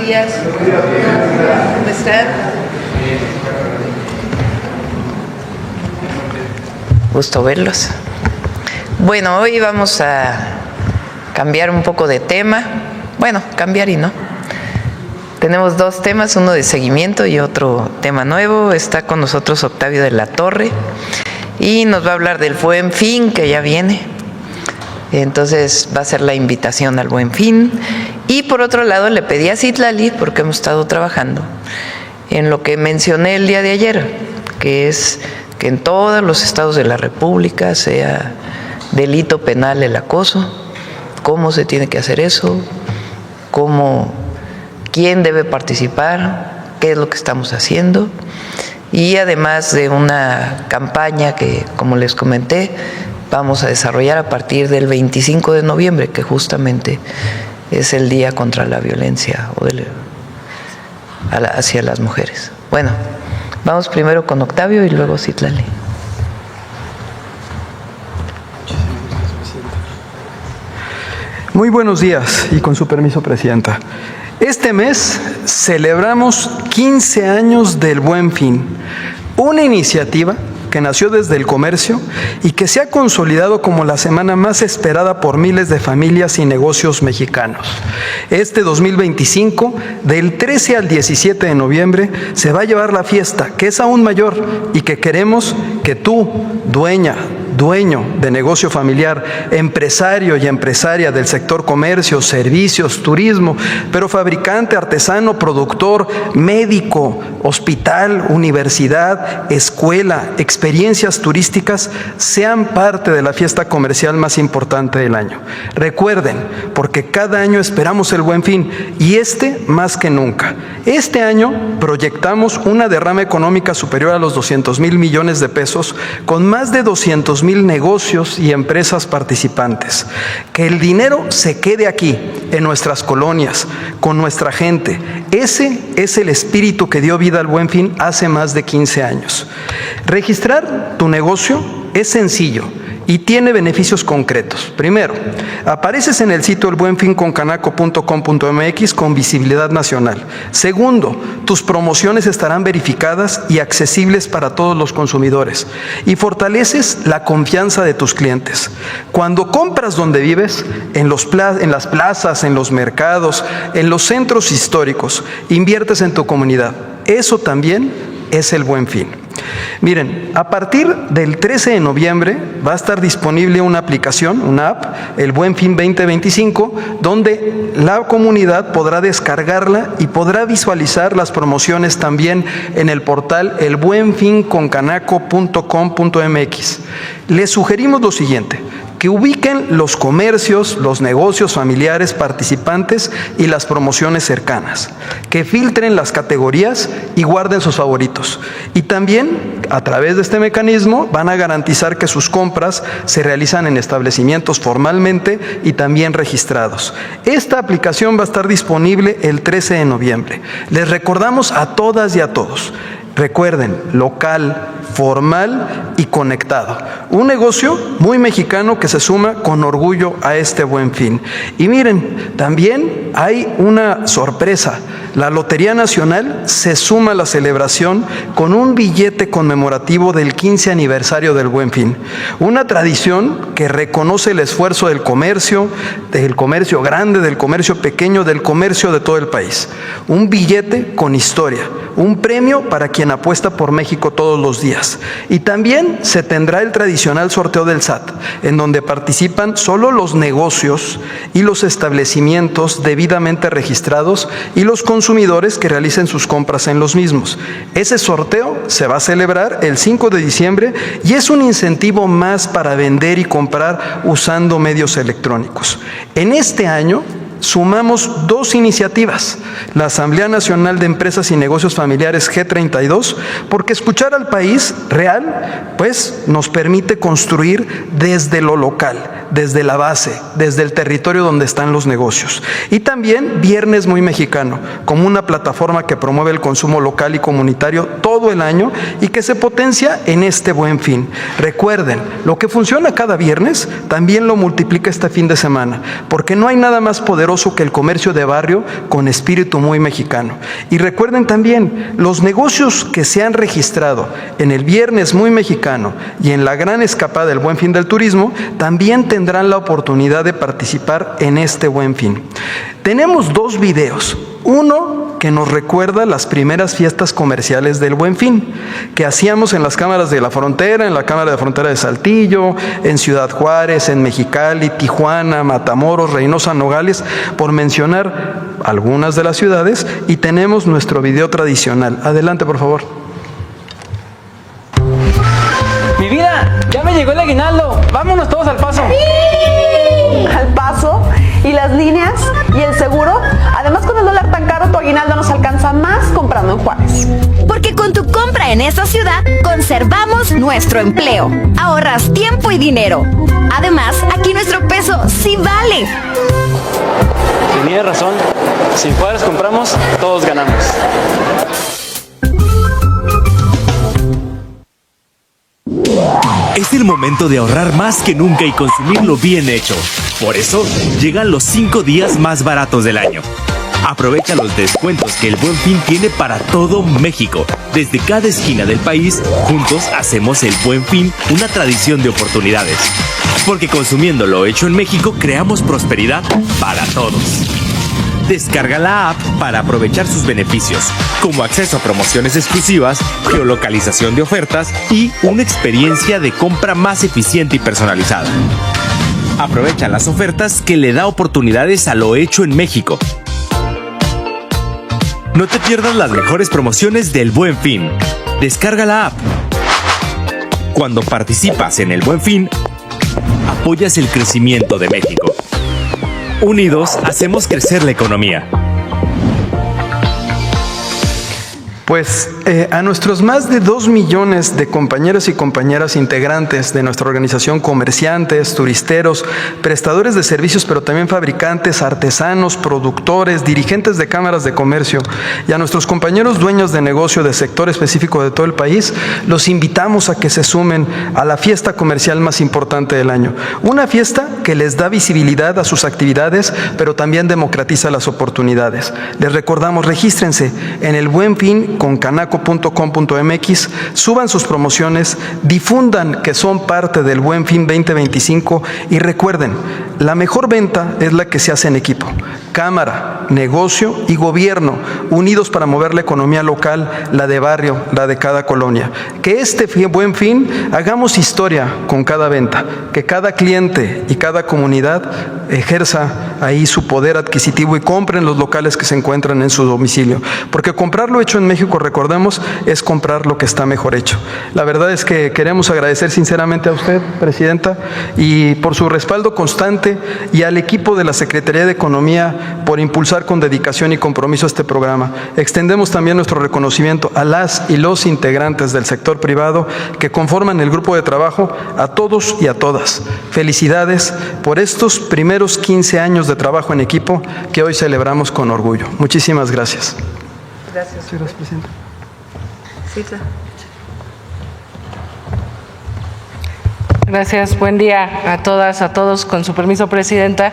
días. ¿Cómo están? Gusto verlos. Bueno, hoy vamos a cambiar un poco de tema. Bueno, cambiar y no. Tenemos dos temas, uno de seguimiento y otro tema nuevo. Está con nosotros Octavio de la Torre y nos va a hablar del Buen Fin, que ya viene. Entonces va a ser la invitación al Buen Fin. Y por otro lado le pedí a Citlali, porque hemos estado trabajando en lo que mencioné el día de ayer, que es que en todos los estados de la República sea delito penal el acoso, cómo se tiene que hacer eso, quién debe participar, qué es lo que estamos haciendo, y además de una campaña que, como les comenté, vamos a desarrollar a partir del 25 de noviembre, que justamente es el Día contra la Violencia hacia las mujeres. Bueno, vamos primero con Octavio y luego Citlali. Muy buenos días y con su permiso, Presidenta. Este mes celebramos 15 años del Buen Fin, una iniciativa que nació desde el comercio y que se ha consolidado como la semana más esperada por miles de familias y negocios mexicanos. Este 2025, del 13 al 17 de noviembre, se va a llevar la fiesta, que es aún mayor y que queremos que tú, dueño de negocio familiar, empresario y empresaria del sector comercio, servicios, turismo, pero fabricante, artesano, productor, médico, hospital, universidad, escuela, experiencias turísticas, sean parte de la fiesta comercial más importante del año. Recuerden, porque cada año esperamos el Buen Fin y más que nunca. Este año proyectamos una derrama económica superior a los 200,000 millones de pesos con más de 200,000 negocios y empresas participantes. Que el dinero se quede aquí, en nuestras colonias, con nuestra gente. Ese es el espíritu que dio vida al Buen Fin hace más de 15 años. Registrar tu negocio es sencillo y tiene beneficios concretos. Primero, apareces en el sitio elbuenfinconcanaco.com.mx con visibilidad nacional. Segundo, tus promociones estarán verificadas y accesibles para todos los consumidores. Y fortaleces la confianza de tus clientes. Cuando compras donde vives, en las plazas, en los mercados, en los centros históricos, inviertes en tu comunidad. Eso también es el Buen Fin. Miren, a partir del 13 de noviembre va a estar disponible una aplicación, una app, el Buen Fin 2025, donde la comunidad podrá descargarla y podrá visualizar las promociones también en el portal elbuenfinconcanaco.com.mx. Les sugerimos lo siguiente: que ubiquen los comercios, los negocios familiares participantes y las promociones cercanas, que filtren las categorías y guarden sus favoritos. Y también, a través de este mecanismo, van a garantizar que sus compras se realizan en establecimientos formalmente y también registrados. Esta aplicación va a estar disponible el 13 de noviembre. Les recordamos a todas y a todos: recuerden, local, formal y conectado. Un negocio muy mexicano que se suma con orgullo a este Buen Fin. Y miren, también hay una sorpresa. La Lotería Nacional se suma a la celebración con un billete conmemorativo del 15 aniversario del Buen Fin. Una tradición que reconoce el esfuerzo del comercio grande, del comercio pequeño, del comercio de todo el país. Un billete con historia, un premio para quien apuesta por México todos los días. Y también se tendrá el tradicional sorteo del SAT, en donde participan solo los negocios y los establecimientos debidamente registrados y los consumidores que realicen sus compras en los mismos. Ese sorteo se va a celebrar el 5 de diciembre y es un incentivo más para vender y comprar usando medios electrónicos. En este año sumamos dos iniciativas: la Asamblea Nacional de Empresas y Negocios Familiares G32, porque escuchar al país real, pues nos permite construir desde lo local, desde la base, desde el territorio donde están los negocios. Y también Viernes Muy Mexicano, como una plataforma que promueve el consumo local y comunitario todo todo el año y que se potencia en este Buen Fin. Recuerden, lo que funciona cada viernes también lo multiplica este fin de semana, porque no hay nada más poderoso que el comercio de barrio con espíritu muy mexicano. Y recuerden también, los negocios que se han registrado en el Viernes Muy Mexicano y en la gran escapada del Buen Fin del Turismo también tendrán la oportunidad de participar en este Buen Fin. Tenemos dos videos. Uno que nos recuerda las primeras fiestas comerciales del Buen Fin, que hacíamos en las cámaras de la frontera, en la Cámara de Frontera de Saltillo, en Ciudad Juárez, en Mexicali, Tijuana, Matamoros, Reynosa, Nogales, por mencionar algunas de las ciudades, y tenemos nuestro video tradicional. Adelante, por favor. Mi vida, ya me llegó el aguinaldo. Vámonos todos al Paso. Al Paso, y las líneas y el seguro. Además, con el dólar tan caro, tu aguinaldo nos alcanza más comprando en Juárez. Porque con tu compra en esta ciudad, conservamos nuestro empleo. Ahorras tiempo y dinero. Además, aquí nuestro peso sí vale. Tenía razón. Si en Juárez compramos, todos ganamos. Es el momento de ahorrar más que nunca y consumirlo bien hecho. Por eso, llegan los 5 días más baratos del año. Aprovecha los descuentos que el Buen Fin tiene para todo México. Desde cada esquina del país, juntos hacemos el Buen Fin una tradición de oportunidades. Porque consumiendo lo hecho en México, creamos prosperidad para todos. Descarga la app para aprovechar sus beneficios, como acceso a promociones exclusivas, geolocalización de ofertas y una experiencia de compra más eficiente y personalizada. Aprovecha las ofertas que le da oportunidades a lo hecho en México. No te pierdas las mejores promociones del Buen Fin. Descarga la app. Cuando participas en el Buen Fin, apoyas el crecimiento de México. Unidos hacemos crecer la economía. Pues a nuestros más de 2 millones de compañeros y compañeras integrantes de nuestra organización, comerciantes, turisteros, prestadores de servicios, pero también fabricantes, artesanos, productores, dirigentes de cámaras de comercio, y a nuestros compañeros dueños de negocio de sector específico de todo el país, los invitamos a que se sumen a la fiesta comercial más importante del año. Una fiesta que les da visibilidad a sus actividades, pero también democratiza las oportunidades. Les recordamos, regístrense en el Buen Fin con canaco.com.mx, suban sus promociones, difundan que son parte del Buen Fin 2025 y recuerden, la mejor venta es la que se hace en equipo. Cámara, negocio y gobierno, unidos para mover la economía local, la de barrio, la de cada colonia. Que este Buen Fin hagamos historia con cada venta, que cada cliente y cada comunidad ejerza ahí su poder adquisitivo y compren los locales que se encuentran en su domicilio. Porque comprar lo hecho en México, recordemos, es comprar lo que está mejor hecho. La verdad es que queremos agradecer sinceramente a usted, Presidenta, y por su respaldo constante, y al equipo de la Secretaría de Economía por impulsar con dedicación y compromiso este programa. Extendemos también nuestro reconocimiento a las y los integrantes del sector privado que conforman el grupo de trabajo, a todos y a todas. Felicidades por estos primeros 15 años de trabajo en equipo que hoy celebramos con orgullo. Muchísimas gracias. Gracias. Gracias, Presidenta. Cita. Gracias, buen día a todas, a todos. Con su permiso, Presidenta.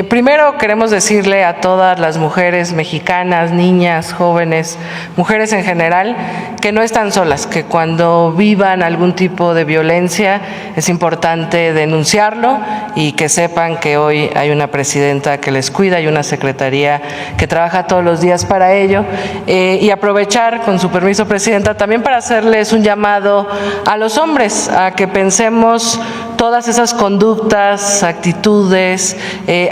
Primero queremos decirle a todas las mujeres mexicanas, niñas, jóvenes, mujeres en general, que no están solas, que cuando vivan algún tipo de violencia es importante denunciarlo y que sepan que hoy hay una presidenta que les cuida y una secretaría que trabaja todos los días para ello. Y aprovechar, con su permiso, Presidenta, también para hacerles un llamado a los hombres, a que pensemos todas esas conductas, actitudes,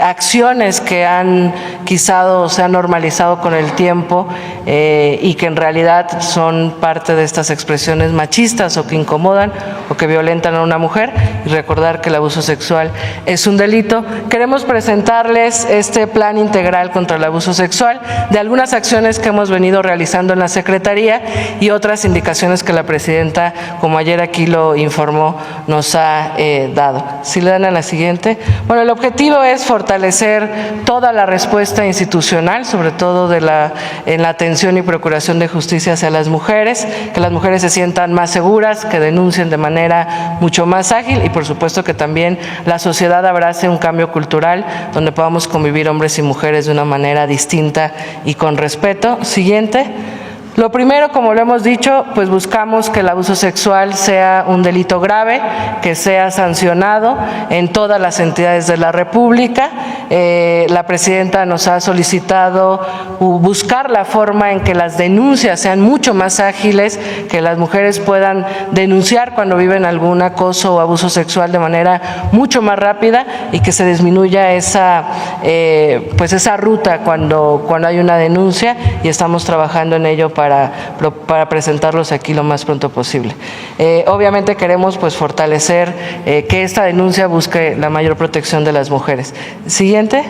acciones que han quizás se han normalizado con el tiempo y que en realidad son parte de estas expresiones machistas o que incomodan o que violentan a una mujer, y recordar que el abuso sexual es un delito. Queremos presentarles este plan integral contra el abuso sexual, de algunas acciones que hemos venido realizando en la Secretaría y otras indicaciones que la Presidenta, como ayer aquí lo informó, nos ha dado. Si le dan a la siguiente. Bueno, el objetivo es fortalecer toda la respuesta institucional, sobre todo en la atención y procuración de justicia hacia las mujeres, que las mujeres se sientan más seguras, que denuncien de manera mucho más ágil y por supuesto que también la sociedad abrace un cambio cultural donde podamos convivir hombres y mujeres de una manera distinta y con respeto. Siguiente. Lo primero, como lo hemos dicho, pues buscamos que el abuso sexual sea un delito grave, que sea sancionado en todas las entidades de la República. La presidenta nos ha solicitado buscar la forma en que las denuncias sean mucho más ágiles, que las mujeres puedan denunciar cuando viven algún acoso o abuso sexual de manera mucho más rápida y que se disminuya esa ruta cuando hay una denuncia, y estamos trabajando en ello para presentarlos aquí lo más pronto posible. Obviamente queremos pues fortalecer que esta denuncia busque la mayor protección de las mujeres. Siguiente.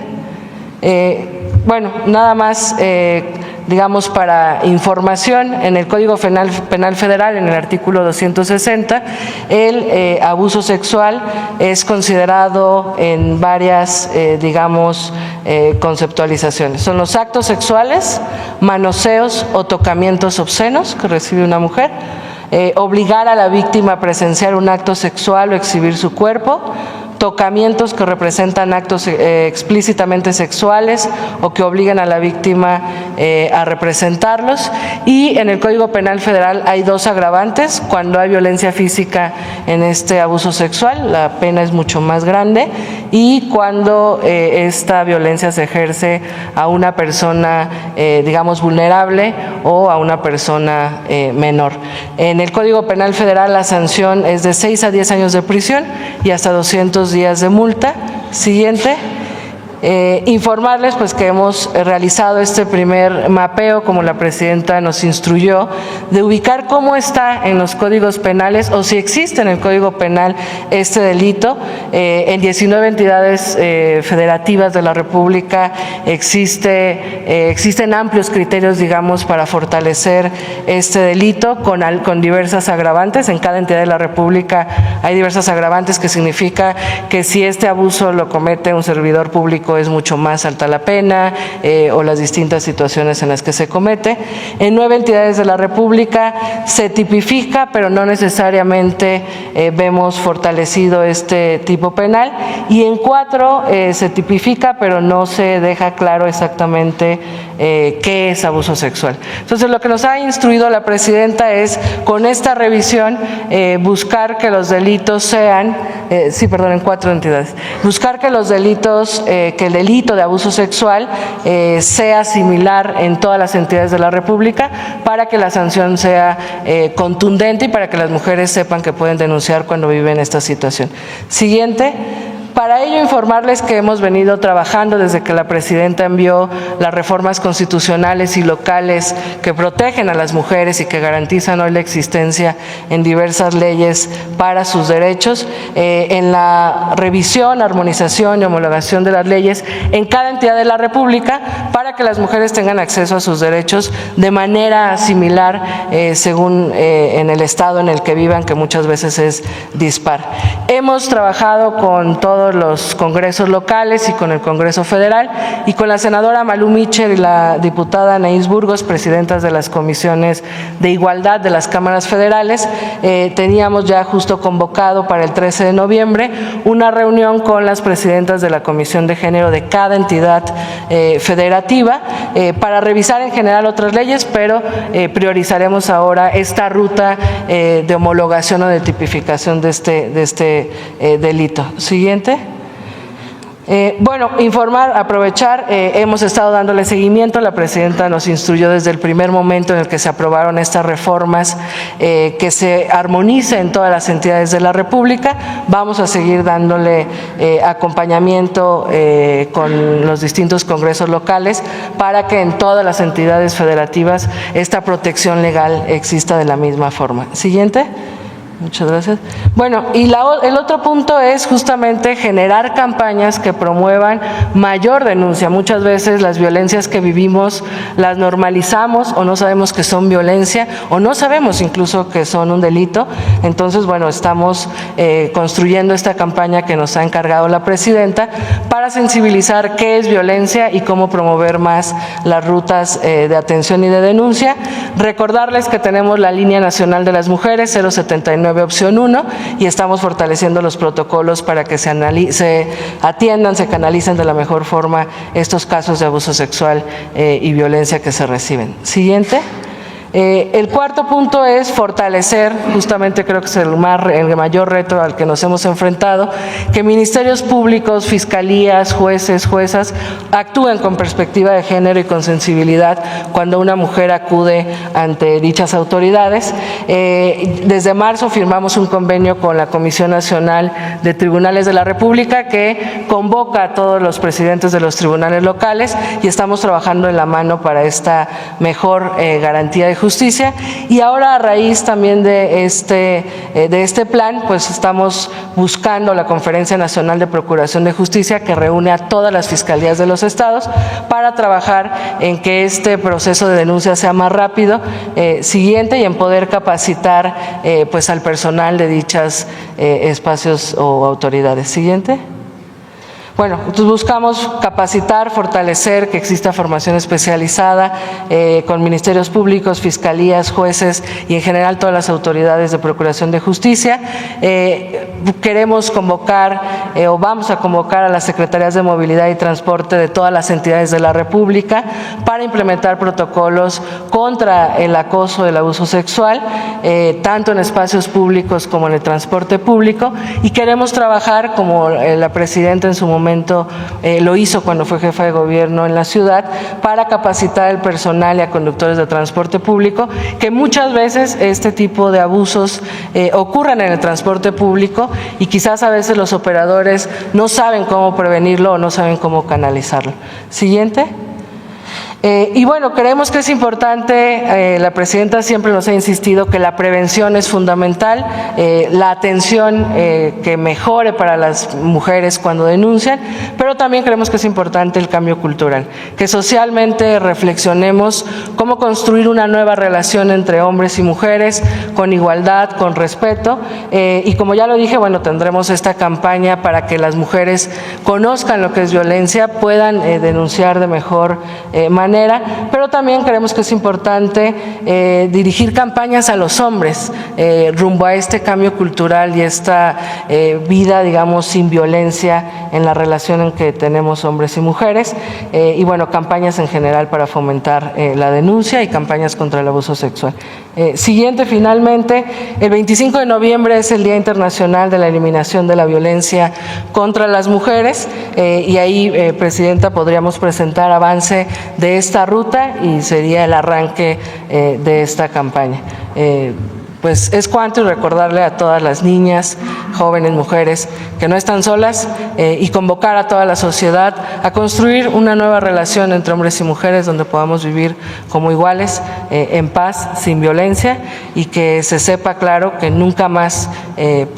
Bueno, nada más, digamos, para información, en el Código Penal Federal, en el artículo 260, el abuso sexual es considerado en varias, conceptualizaciones. Son los actos sexuales, manoseos o tocamientos obscenos que recibe una mujer, obligar a la víctima a presenciar un acto sexual o exhibir su cuerpo, tocamientos que representan actos explícitamente sexuales o que obligan a la víctima a representarlos. Y en el Código Penal Federal hay dos agravantes. Cuando hay violencia física en este abuso sexual, la pena es mucho más grande, y cuando esta violencia se ejerce a una persona, vulnerable o a una persona menor. En el Código Penal Federal la sanción es de 6 a 10 años de prisión y hasta 200 días de multa. Siguiente. Informarles pues que hemos realizado este primer mapeo, como la presidenta nos instruyó, de ubicar cómo está en los códigos penales o si existe en el Código Penal este delito. En 19 entidades federativas de la República existen amplios criterios, para fortalecer este delito con diversas agravantes. En cada entidad de la República hay diversas agravantes, que significa que si este abuso lo comete un servidor público es mucho más alta la pena, o las distintas situaciones en las que se comete. En 9 entidades de la República se tipifica, pero no necesariamente vemos fortalecido este tipo penal, y en 4 se tipifica, pero no se deja claro exactamente qué es abuso sexual. Entonces, lo que nos ha instruido la presidenta es, con esta revisión, buscar que los delitos sean, en 4 entidades, buscar que los delitos, que el delito de abuso sexual sea similar en todas las entidades de la República, para que la sanción sea contundente y para que las mujeres sepan que pueden denunciar cuando viven esta situación. Siguiente. Para ello, informarles que hemos venido trabajando desde que la presidenta envió las reformas constitucionales y locales que protegen a las mujeres y que garantizan hoy la existencia en diversas leyes para sus derechos, en la revisión, armonización y homologación de las leyes en cada entidad de la República, para que las mujeres tengan acceso a sus derechos de manera similar según en el estado en el que vivan, que muchas veces es dispar. Hemos trabajado con todos los congresos locales y con el Congreso Federal, y con la senadora Malú Michel y la diputada Anaís Burgos, presidentas de las comisiones de igualdad de las cámaras federales. Teníamos ya justo convocado para el 13 de noviembre una reunión con las presidentas de la Comisión de Género de cada entidad federativa para revisar en general otras leyes, pero priorizaremos ahora esta ruta de homologación o de tipificación de este delito. Siguiente. Aprovechar, hemos estado dándole seguimiento. La presidenta nos instruyó desde el primer momento en el que se aprobaron estas reformas que se armonice en todas las entidades de la República. Vamos a seguir dándole acompañamiento con los distintos congresos locales para que en todas las entidades federativas esta protección legal exista de la misma forma. Siguiente. Muchas gracias. Bueno, y el otro punto es justamente generar campañas que promuevan mayor denuncia. Muchas veces las violencias que vivimos las normalizamos o no sabemos que son violencia o no sabemos incluso que son un delito. Entonces, bueno, estamos construyendo esta campaña que nos ha encargado la presidenta para sensibilizar qué es violencia y cómo promover más las rutas de atención y de denuncia. Recordarles que tenemos la Línea Nacional de las Mujeres 079 opción 1 y estamos fortaleciendo los protocolos para que se atiendan, se canalicen de la mejor forma estos casos de abuso sexual y violencia que se reciben. Siguiente. El cuarto punto es fortalecer, justamente creo que es el mayor reto al que nos hemos enfrentado, que ministerios públicos, fiscalías, jueces, juezas actúen con perspectiva de género y con sensibilidad cuando una mujer acude ante dichas autoridades. Desde marzo firmamos un convenio con la Comisión Nacional de Tribunales de la República que convoca a todos los presidentes de los tribunales locales y estamos trabajando en la mano para esta mejor garantía de justicia. Y ahora, a raíz también de este plan, pues estamos buscando la Conferencia Nacional de Procuración de Justicia que reúne a todas las fiscalías de los estados para trabajar en que este proceso de denuncia sea más rápido, siguiente, y en poder capacitar pues al personal de dichos espacios o autoridades. Siguiente. Bueno, entonces buscamos capacitar, fortalecer, que exista formación especializada con ministerios públicos, fiscalías, jueces y en general todas las autoridades de procuración de justicia. Queremos convocar o vamos a convocar a las secretarías de movilidad y transporte de todas las entidades de la República para implementar protocolos contra el acoso, el abuso sexual, tanto en espacios públicos como en el transporte público, y queremos trabajar, como la presidenta en su momento lo hizo cuando fue jefa de gobierno en la ciudad, para capacitar al personal y a conductores de transporte público, que muchas veces este tipo de abusos ocurren en el transporte público y quizás a veces los operadores no saben cómo prevenirlo o no saben cómo canalizarlo. Siguiente. Y bueno, creemos que es importante, la presidenta siempre nos ha insistido que la prevención es fundamental, la atención que mejore para las mujeres cuando denuncian, pero también creemos que es importante el cambio cultural, que socialmente reflexionemos cómo construir una nueva relación entre hombres y mujeres con igualdad, con respeto, y como ya lo dije, bueno, tendremos esta campaña para que las mujeres conozcan lo que es violencia, puedan denunciar de mejor manera, pero también creemos que es importante dirigir campañas a los hombres rumbo a este cambio cultural y esta vida, digamos, sin violencia en la relación en que tenemos hombres y mujeres, y bueno, campañas en general para fomentar la denuncia y campañas contra el abuso sexual. Siguiente, finalmente, el 25 de noviembre es el Día Internacional de la Eliminación de la Violencia contra las Mujeres, y ahí, presidenta, podríamos presentar avance de esta ruta y sería el arranque de esta campaña. Pues es cuanto, y recordarle a todas las niñas, jóvenes, mujeres que no están solas, y convocar a toda la sociedad a construir una nueva relación entre hombres y mujeres donde podamos vivir como iguales, en paz, sin violencia, y que se sepa claro que nunca más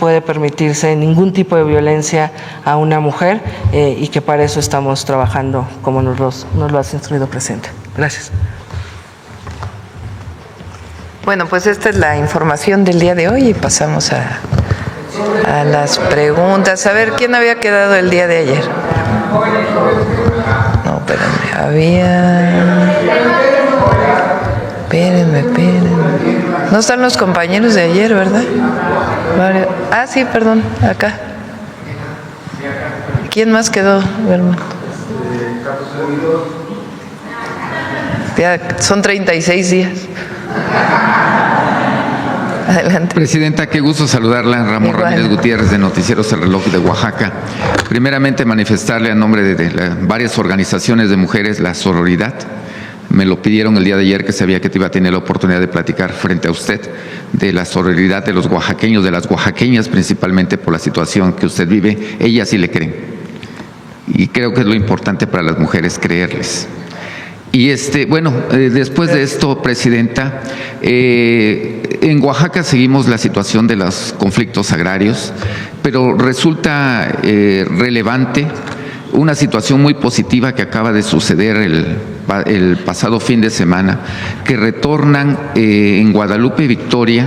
puede permitirse ningún tipo de violencia a una mujer, y que para eso estamos trabajando como nos lo has instruido, presidente. Gracias. Bueno, pues esta es la información del día de hoy y pasamos a las preguntas. A ver, ¿quién había quedado el día de ayer? No, espérenme, Espérenme. No están los compañeros de ayer, ¿verdad? Ah, sí, perdón, acá. ¿Quién más quedó, hermano? Ya son 36 días. Adelante. Presidenta, qué gusto saludarla. Ramón Ramírez Gutiérrez, de Noticieros El Reloj de Oaxaca. Primeramente, manifestarle a nombre de varias organizaciones de mujeres la sororidad. Me lo pidieron el día de ayer, que sabía que iba a tener la oportunidad de platicar frente a usted de la sororidad de los oaxaqueños, de las oaxaqueñas, principalmente por la situación que usted vive. Ellas sí le creen. Y creo que es lo importante para las mujeres, creerles. Y después de esto, Presidenta, en Oaxaca seguimos la situación de los conflictos agrarios, pero resulta relevante una situación muy positiva que acaba de suceder el pasado fin de semana, que retornan en Guadalupe Victoria,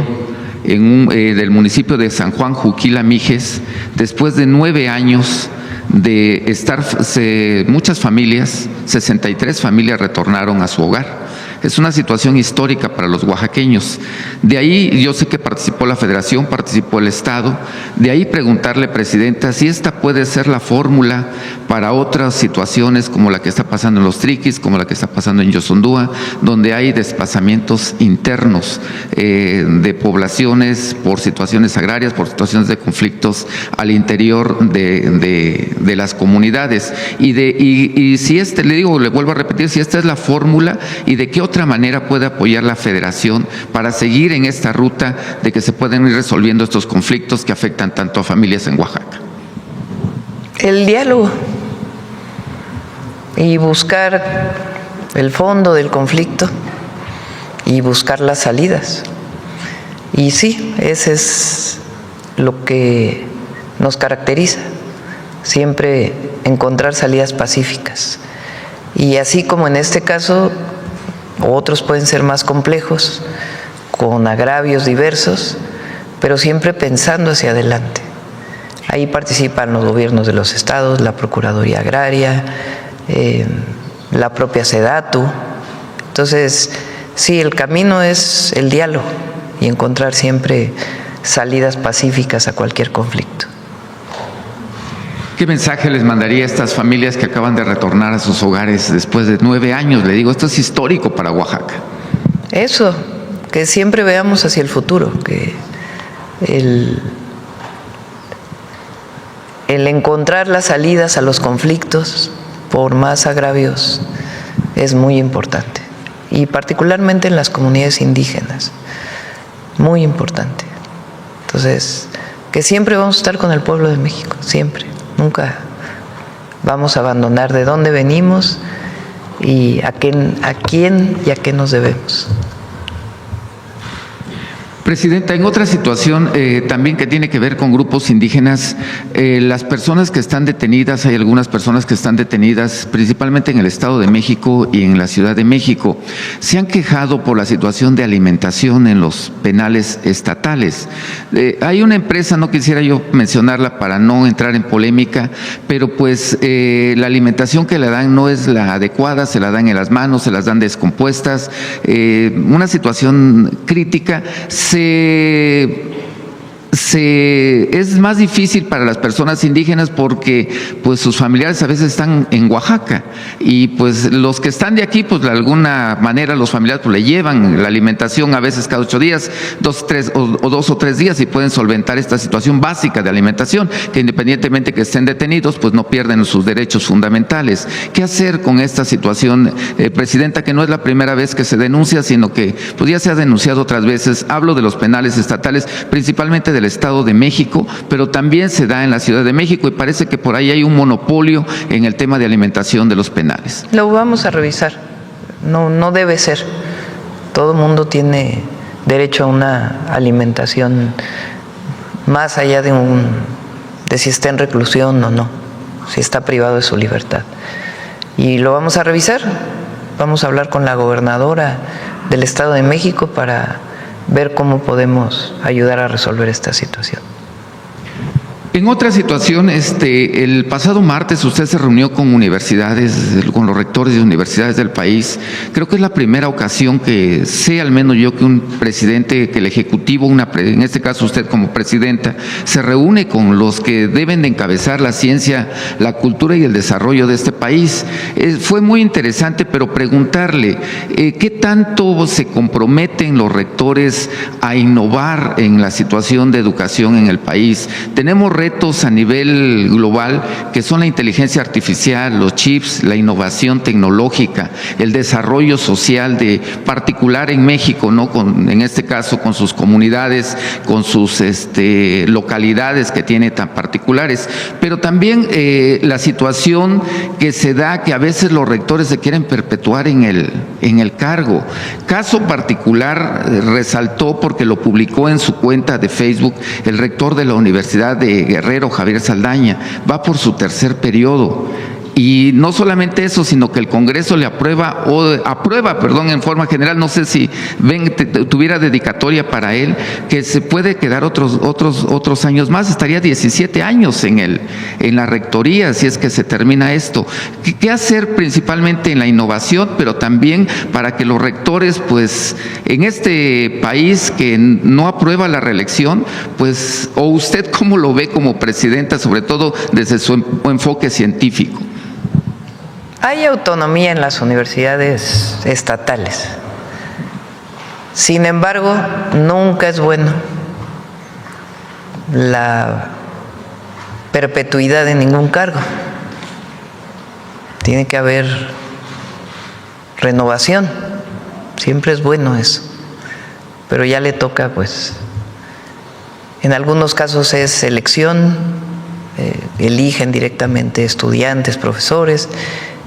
del municipio de San Juan Juquila Mijes, después de 9 años de estar, muchas familias, 63 familias retornaron a su hogar. Es una situación histórica para los oaxaqueños. De ahí, yo sé que participó la Federación, participó el Estado, de ahí preguntarle, Presidenta, si esta puede ser la fórmula para otras situaciones como la que está pasando en Los Triquis, como la que está pasando en Yosondúa, donde hay desplazamientos internos de poblaciones por situaciones agrarias, por situaciones de conflictos al interior de las comunidades. Y si le vuelvo a repetir, si esta es la fórmula y de qué otra manera puede apoyar la Federación para seguir en esta ruta de que se pueden ir resolviendo estos conflictos que afectan tanto a familias en Oaxaca. El diálogo y buscar el fondo del conflicto y buscar las salidas. Y sí, ese es lo que nos caracteriza, siempre encontrar salidas pacíficas. Y así como en este caso, otros pueden ser más complejos, con agravios diversos, pero siempre pensando hacia adelante. Ahí participan los gobiernos de los estados, la Procuraduría Agraria, la propia SEDATU. Entonces, sí, el camino es el diálogo y encontrar siempre salidas pacíficas a cualquier conflicto. ¿Qué mensaje les mandaría a estas familias que acaban de retornar a sus hogares después de 9 años? Le digo, esto es histórico para Oaxaca. Eso, que siempre veamos hacia el futuro, que el encontrar las salidas a los conflictos, por más agravios, es muy importante. Y particularmente en las comunidades indígenas, muy importante. Entonces, que siempre vamos a estar con el pueblo de México, siempre. Nunca vamos a abandonar de dónde venimos y a quién y a qué nos debemos. Presidenta, en otra situación también que tiene que ver con grupos indígenas, las personas que están detenidas, hay algunas personas que están detenidas principalmente en el Estado de México y en la Ciudad de México, se han quejado por la situación de alimentación en los penales estatales. Hay una empresa, no quisiera yo mencionarla para no entrar en polémica, pero pues la alimentación que le dan no es la adecuada, se la dan en las manos, se las dan descompuestas, una situación crítica. Es más difícil para las personas indígenas porque pues sus familiares a veces están en Oaxaca y pues los que están de aquí pues de alguna manera los familiares pues le llevan la alimentación a veces cada 8 días, 2 o 3 días y pueden solventar esta situación básica de alimentación, que independientemente que estén detenidos pues no pierden sus derechos fundamentales. ¿Qué hacer con esta situación, Presidenta, que no es la primera vez que se denuncia, sino que pues ya se ha denunciado otras veces? Hablo de los penales estatales, principalmente del Estado de México, pero también se da en la Ciudad de México y parece que por ahí hay un monopolio en el tema de alimentación de los penales. Lo vamos a revisar, no debe ser. Todo el mundo tiene derecho a una alimentación más allá de si está en reclusión o no, si está privado de su libertad. Y lo vamos a revisar, vamos a hablar con la gobernadora del Estado de México para ver cómo podemos ayudar a resolver esta situación. En otra situación, el pasado martes usted se reunió con universidades, con los rectores de universidades del país. Creo que es la primera ocasión que sé, al menos yo, que un presidente, que el Ejecutivo, en este caso usted como presidenta, se reúne con los que deben de encabezar la ciencia, la cultura y el desarrollo de este país. Fue muy interesante, pero preguntarle, ¿qué tanto se comprometen los rectores a innovar en la situación de educación en el país? Tenemos retos a nivel global que son la inteligencia artificial, los chips, la innovación tecnológica, el desarrollo social de particular en México, ¿no? En este caso con sus comunidades, con sus localidades que tiene tan particulares, pero también la situación que se da que a veces los rectores se quieren perpetuar en el cargo. Caso particular resaltó porque lo publicó en su cuenta de Facebook el rector de la Universidad de Guerrero, Javier Saldaña, va por su tercer periodo. Y no solamente eso, sino que el Congreso le aprueba en forma general, no sé si tuviera dedicatoria para él, que se puede quedar otros años más, estaría 17 años en la rectoría, si es que se termina esto. ¿Qué hacer principalmente en la innovación, pero también para que los rectores, pues, en este país que no aprueba la reelección, pues, o usted cómo lo ve como presidenta, sobre todo desde su enfoque científico? Hay autonomía en las universidades estatales. Sin embargo, nunca es bueno la perpetuidad de ningún cargo. Tiene que haber renovación. Siempre es bueno eso. Pero ya le toca, pues, en algunos casos es elección, eligen directamente estudiantes, profesores.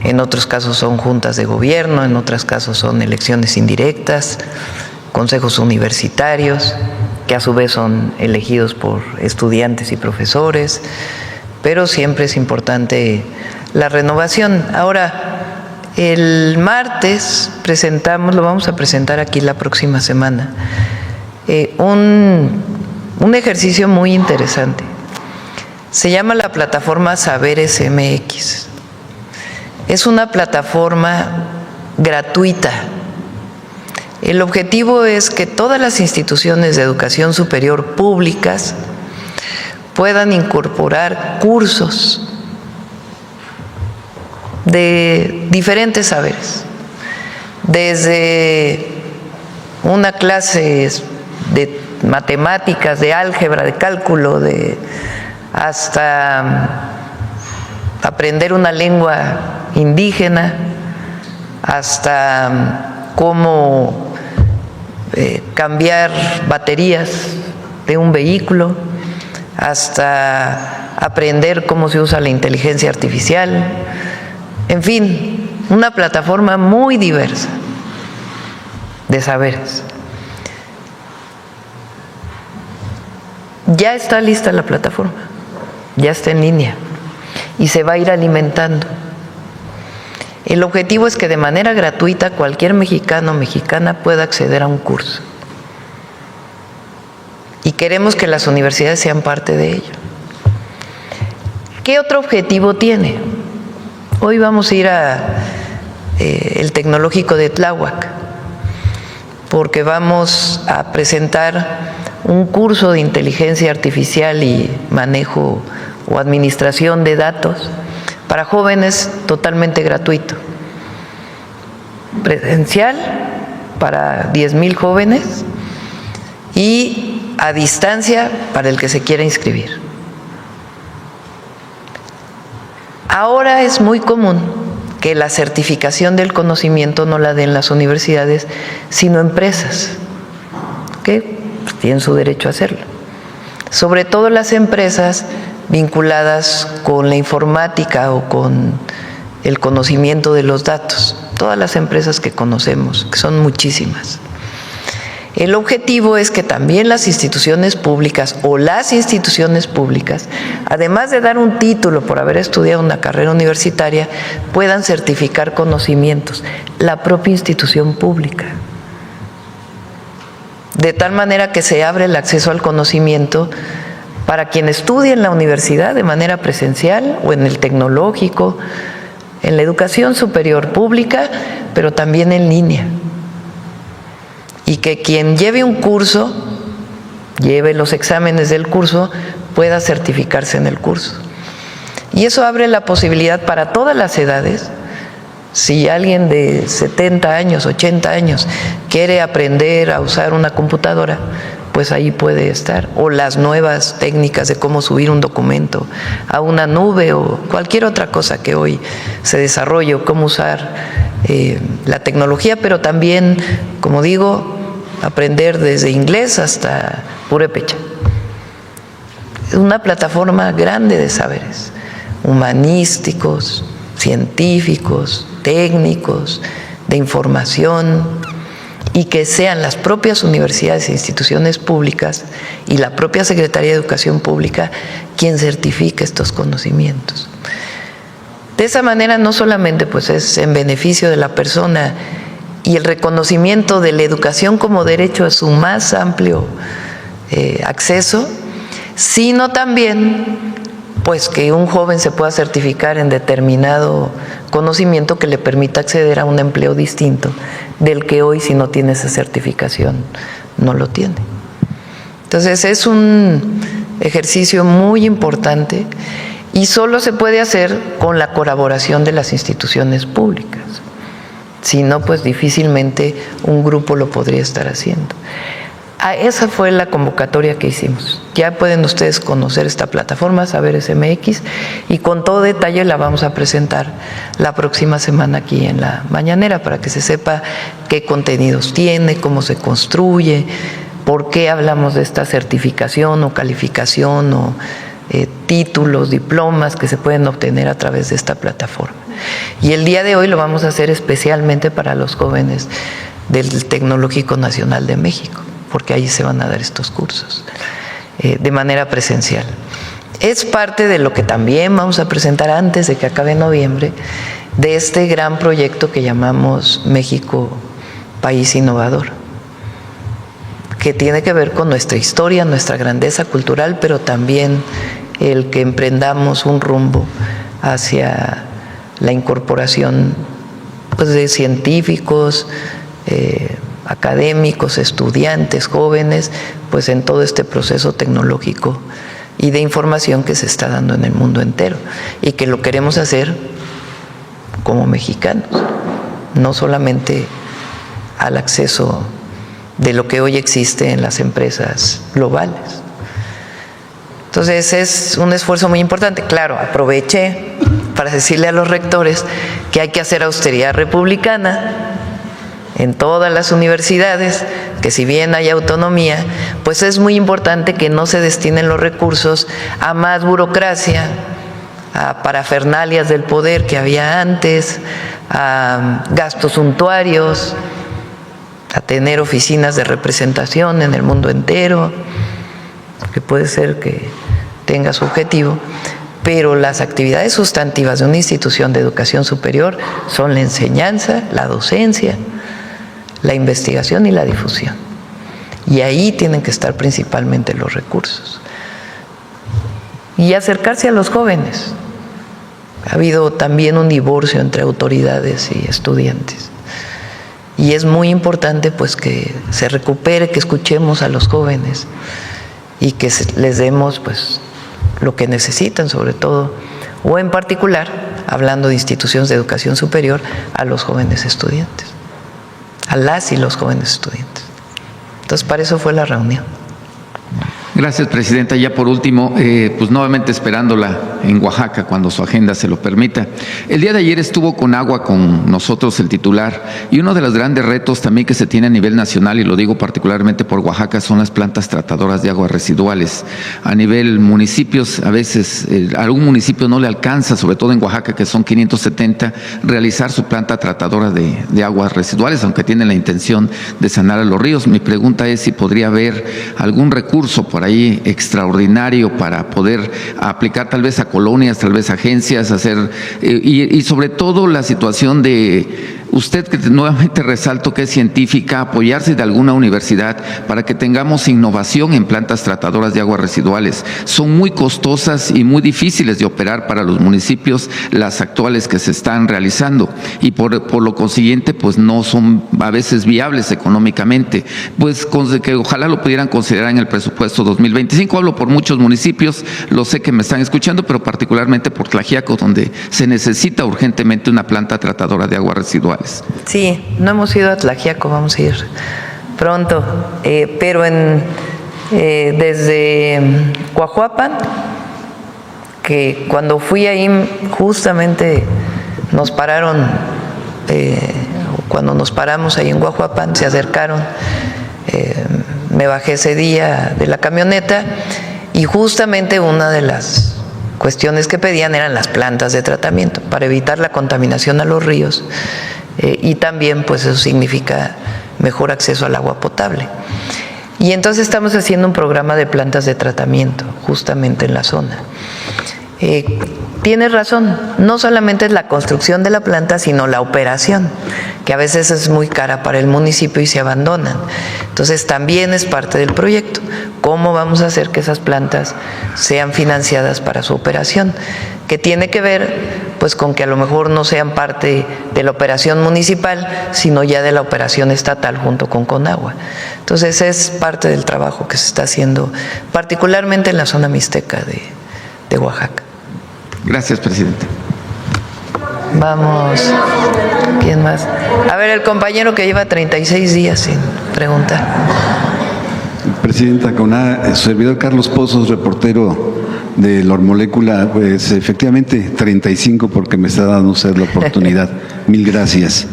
En otros casos son juntas de gobierno, en otros casos son elecciones indirectas, consejos universitarios, que a su vez son elegidos por estudiantes y profesores, pero siempre es importante la renovación. Ahora, el martes lo vamos a presentar aquí la próxima semana, un ejercicio muy interesante. Se llama la plataforma Saberes MX. Es una plataforma gratuita. El objetivo es que todas las instituciones de educación superior públicas puedan incorporar cursos de diferentes saberes, desde una clase de matemáticas, de álgebra, de cálculo, hasta aprender una lengua indígena, hasta cómo cambiar baterías de un vehículo, hasta aprender cómo se usa la inteligencia artificial. En fin, una plataforma muy diversa de saberes. Ya está lista la plataforma, ya está en línea y se va a ir alimentando. El objetivo es que de manera gratuita cualquier mexicano o mexicana pueda acceder a un curso. Y queremos que las universidades sean parte de ello. ¿Qué otro objetivo tiene? Hoy vamos a ir el Tecnológico de Tláhuac, porque vamos a presentar un curso de inteligencia artificial y manejo o administración de datos para jóvenes totalmente gratuito. Presencial para 10,000 jóvenes y a distancia para el que se quiera inscribir. Ahora es muy común que la certificación del conocimiento no la den las universidades, sino empresas, que tienen su derecho a hacerlo. Sobre todo las empresas vinculadas con la informática o con el conocimiento de los datos, todas las empresas que conocemos, que son muchísimas. El objetivo es que también las instituciones públicas además de dar un título por haber estudiado una carrera universitaria, puedan certificar conocimientos, la propia institución pública. De tal manera que se abre el acceso al conocimiento para quien estudie en la universidad de manera presencial o en el tecnológico, en la educación superior pública, pero también en línea. Y que quien lleve un curso, lleve los exámenes del curso, pueda certificarse en el curso. Y eso abre la posibilidad para todas las edades. Si alguien de 70 años, 80 años quiere aprender a usar una computadora, pues ahí puede estar. O las nuevas técnicas de cómo subir un documento a una nube o cualquier otra cosa que hoy se desarrolle, o cómo usar la tecnología, pero también, como digo, aprender desde inglés hasta purépecha. Es una plataforma grande de saberes, humanísticos, científicos, técnicos, de información, y que sean las propias universidades e instituciones públicas y la propia Secretaría de Educación Pública quien certifique estos conocimientos. De esa manera no solamente pues es en beneficio de la persona y el reconocimiento de la educación como derecho a su más amplio acceso, sino también pues que un joven se pueda certificar en determinado conocimiento que le permita acceder a un empleo distinto del que hoy, si no tiene esa certificación, no lo tiene. Entonces es un ejercicio muy importante y solo se puede hacer con la colaboración de las instituciones públicas. Si no, pues difícilmente un grupo lo podría estar haciendo. Esa fue la convocatoria que hicimos. Ya pueden ustedes conocer esta plataforma, Saberes MX, y con todo detalle la vamos a presentar la próxima semana aquí en la mañanera para que se sepa qué contenidos tiene, cómo se construye, por qué hablamos de esta certificación o calificación o títulos, diplomas que se pueden obtener a través de esta plataforma. Y el día de hoy lo vamos a hacer especialmente para los jóvenes del Tecnológico Nacional de México, porque ahí se van a dar estos cursos de manera presencial. Es parte de lo que también vamos a presentar antes de que acabe noviembre, de este gran proyecto que llamamos México País Innovador, que tiene que ver con nuestra historia, nuestra grandeza cultural, pero también el que emprendamos un rumbo hacia la incorporación pues, de científicos, académicos, estudiantes, jóvenes, pues en todo este proceso tecnológico y de información que se está dando en el mundo entero y que lo queremos hacer como mexicanos, no solamente al acceso de lo que hoy existe en las empresas globales. Entonces es un esfuerzo muy importante. Claro, aproveché para decirle a los rectores que hay que hacer austeridad republicana en todas las universidades, que si bien hay autonomía, pues es muy importante que no se destinen los recursos a más burocracia, a parafernalias del poder que había antes, a gastos suntuarios, a tener oficinas de representación en el mundo entero, que puede ser que tenga su objetivo, pero las actividades sustantivas de una institución de educación superior son la enseñanza, la docencia, la investigación y la difusión. Y ahí tienen que estar principalmente los recursos. Y acercarse a los jóvenes. Ha habido también un divorcio entre autoridades y estudiantes. Y es muy importante pues que se recupere, que escuchemos a los jóvenes y que les demos pues lo que necesitan, sobre todo, o en particular, hablando de instituciones de educación superior, a los jóvenes estudiantes, a las y los jóvenes estudiantes. Entonces, para eso fue la reunión. Gracias, Presidenta. Ya por último, pues nuevamente esperándola en Oaxaca cuando su agenda se lo permita. El día de ayer estuvo con agua con nosotros el titular y uno de los grandes retos también que se tiene a nivel nacional, y lo digo particularmente por Oaxaca, son las plantas tratadoras de aguas residuales. A nivel municipios, a veces a algún municipio no le alcanza, sobre todo en Oaxaca, que son 570, realizar su planta tratadora de aguas residuales, aunque tienen la intención de sanar a los ríos. Mi pregunta es si podría haber algún recurso por ahí extraordinario para poder aplicar tal vez a colonias, tal vez a agencias, hacer y sobre todo la situación de usted, que nuevamente resalto que es científica, apoyarse de alguna universidad para que tengamos innovación en plantas tratadoras de aguas residuales. Son muy costosas y muy difíciles de operar para los municipios las actuales que se están realizando y por lo consiguiente pues no son a veces viables económicamente. Pues que ojalá lo pudieran considerar en el presupuesto 2025. Hablo por muchos municipios, lo sé que me están escuchando, pero particularmente por Tlaxiaco, donde se necesita urgentemente una planta tratadora de aguas residuales. Sí, no hemos ido a Tlaxiaco, vamos a ir pronto, pero en desde Coahuapan, que cuando fui ahí justamente nos pararon, cuando nos paramos ahí en Coahuapan, se acercaron, me bajé ese día de la camioneta y justamente una de las cuestiones que pedían eran las plantas de tratamiento para evitar la contaminación a los ríos y también pues eso significa mejor acceso al agua potable. Y entonces estamos haciendo un programa de plantas de tratamiento justamente en la zona. Tienes razón, no solamente es la construcción de la planta, sino la operación, que a veces es muy cara para el municipio y se abandonan. Entonces también es parte del proyecto. ¿Cómo vamos a hacer que esas plantas sean financiadas para su operación? Que tiene que ver pues con que a lo mejor no sean parte de la operación municipal, sino ya de la operación estatal junto con Conagua. Entonces es parte del trabajo que se está haciendo, particularmente en la zona mixteca de Oaxaca. Gracias, presidente. Vamos, ¿quién más? A ver, el compañero que lleva 36 días sin preguntar. Presidenta, con su servidor Carlos Pozos, reportero de Lormolécula, pues efectivamente 35 porque me está dando usted la oportunidad. Mil gracias.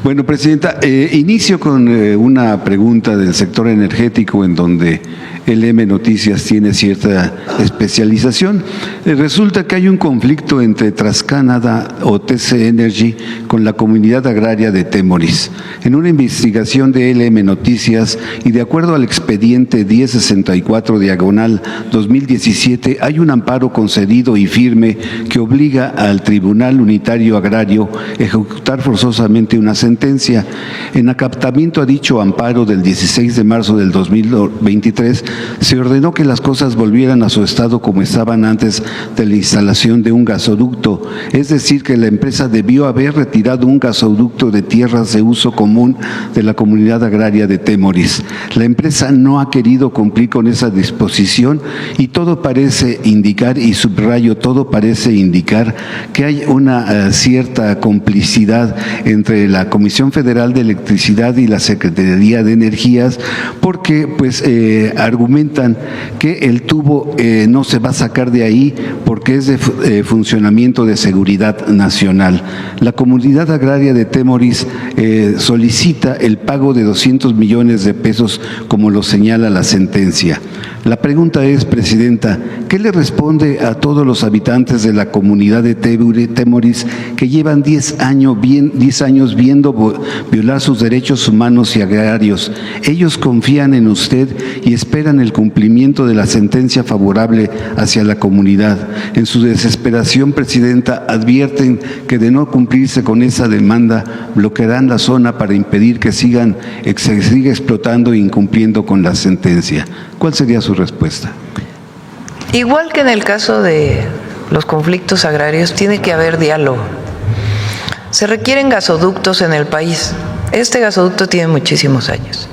Bueno, Presidenta, inicio con una pregunta del sector energético en donde LM Noticias tiene cierta especialización. Resulta que hay un conflicto entre TransCanada o TC Energy con la comunidad agraria de Temoris. En una investigación de LM Noticias y de acuerdo al expediente 1064/2017, hay un amparo concedido y firme que obliga al Tribunal Unitario Agrario a ejecutar forzosamente una sentencia. En acatamiento a dicho amparo del 16 de marzo del 2023, se ordenó que las cosas volvieran a su estado como estaban antes de la instalación de un gasoducto, es decir, que la empresa debió haber retirado un gasoducto de tierras de uso común de la comunidad agraria de Temoris. La empresa no ha querido cumplir con esa disposición y todo parece indicar, y subrayo, todo parece indicar que hay una cierta complicidad entre la Comisión Federal de Electricidad y la Secretaría de Energías, porque pues argumentan que el tubo no se va a sacar de ahí porque es de funcionamiento de seguridad nacional. La comunidad agraria de Temoris solicita el pago de 200 millones de pesos como lo señala la sentencia. La pregunta es, Presidenta, ¿qué le responde a todos los habitantes de la comunidad de Temoris que llevan 10 años viendo violar sus derechos humanos y agrarios? Ellos confían en usted y esperan el cumplimiento de la sentencia favorable hacia la comunidad. En su desesperación, Presidenta, advierten que de no cumplirse con esa demanda, bloquearán la zona para impedir que se siga explotando e incumpliendo con la sentencia. ¿Cuál sería su respuesta? Igual que en el caso de los conflictos agrarios, tiene que haber diálogo. Se requieren gasoductos en el país. Este gasoducto tiene muchísimos años.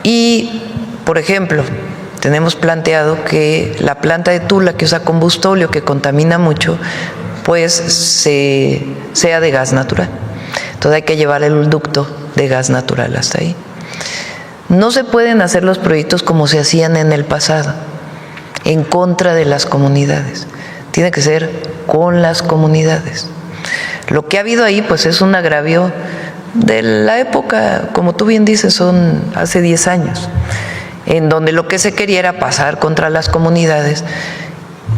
Y, por ejemplo, tenemos planteado que la planta de Tula, que usa combustóleo, que contamina mucho, pues sea de gas natural. Entonces hay que llevar el ducto de gas natural hasta ahí. No se pueden hacer los proyectos como se hacían en el pasado, en contra de las comunidades. Tiene que ser con las comunidades. Lo que ha habido ahí, pues, es un agravio de la época, como tú bien dices, son hace 10 años, en donde lo que se quería era pasar contra las comunidades,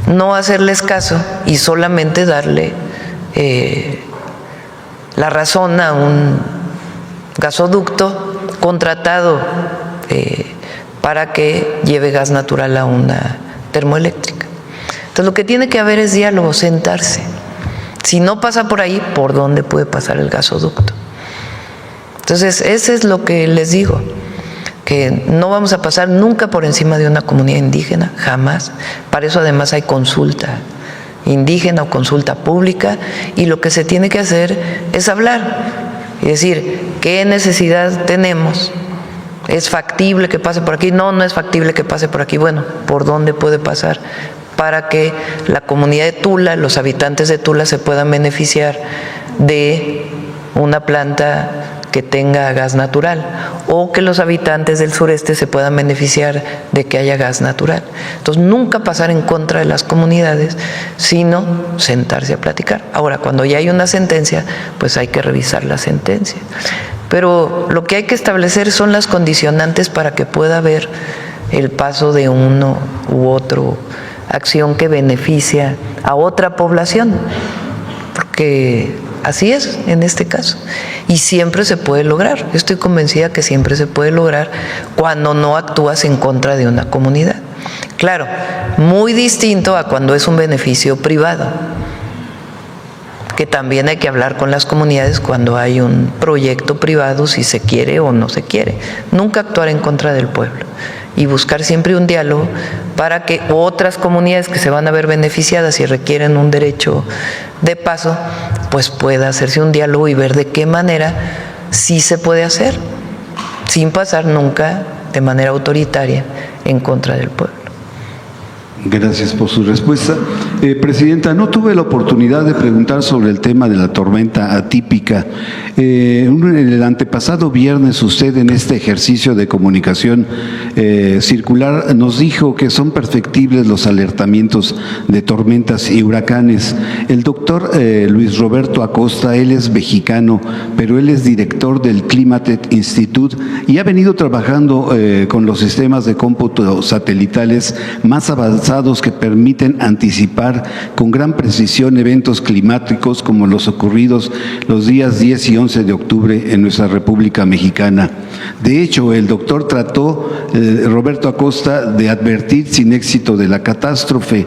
no hacerles caso y solamente darle la razón a un gasoducto contratado para que lleve gas natural a una termoeléctrica. Entonces lo que tiene que haber es diálogo, sentarse. Si no pasa por ahí, ¿por dónde puede pasar el gasoducto? Entonces ese es lo que les digo, que no vamos a pasar nunca por encima de una comunidad indígena, jamás. Para eso además hay consulta indígena o consulta pública, y lo que se tiene que hacer es hablar. Es decir, ¿qué necesidad tenemos? ¿Es factible que pase por aquí? No, no es factible que pase por aquí. Bueno, ¿por dónde puede pasar? Para que la comunidad de Tula, los habitantes de Tula se puedan beneficiar de una planta que tenga gas natural o que los habitantes del sureste se puedan beneficiar de que haya gas natural. Entonces, nunca pasar en contra de las comunidades, sino sentarse a platicar. Ahora, cuando ya hay una sentencia, pues hay que revisar la sentencia. Pero lo que hay que establecer son las condicionantes para que pueda haber el paso de uno u otro acción que beneficia a otra población, porque así es en este caso. Y siempre se puede lograr. Yo estoy convencida que siempre se puede lograr cuando no actúas en contra de una comunidad. Claro, muy distinto a cuando es un beneficio privado, que también hay que hablar con las comunidades cuando hay un proyecto privado, si se quiere o no se quiere. Nunca actuar en contra del pueblo y buscar siempre un diálogo para que otras comunidades que se van a ver beneficiadas y requieren un derecho de paso, pues pueda hacerse un diálogo y ver de qué manera sí se puede hacer, sin pasar nunca de manera autoritaria en contra del pueblo. Gracias por su respuesta. Presidenta, no tuve la oportunidad de preguntar sobre el tema de la tormenta atípica. En el antepasado viernes usted en este ejercicio de comunicación circular nos dijo que son perfectibles los alertamientos de tormentas y huracanes. El doctor Luis Roberto Acosta, él es mexicano, pero él es director del Climate Institute y ha venido trabajando con los sistemas de cómputo satelitales más avanzados que permiten anticipar con gran precisión eventos climáticos como los ocurridos los días 10 y 11 de octubre en nuestra República Mexicana. De hecho, el doctor trató, Roberto Acosta, de advertir sin éxito de la catástrofe.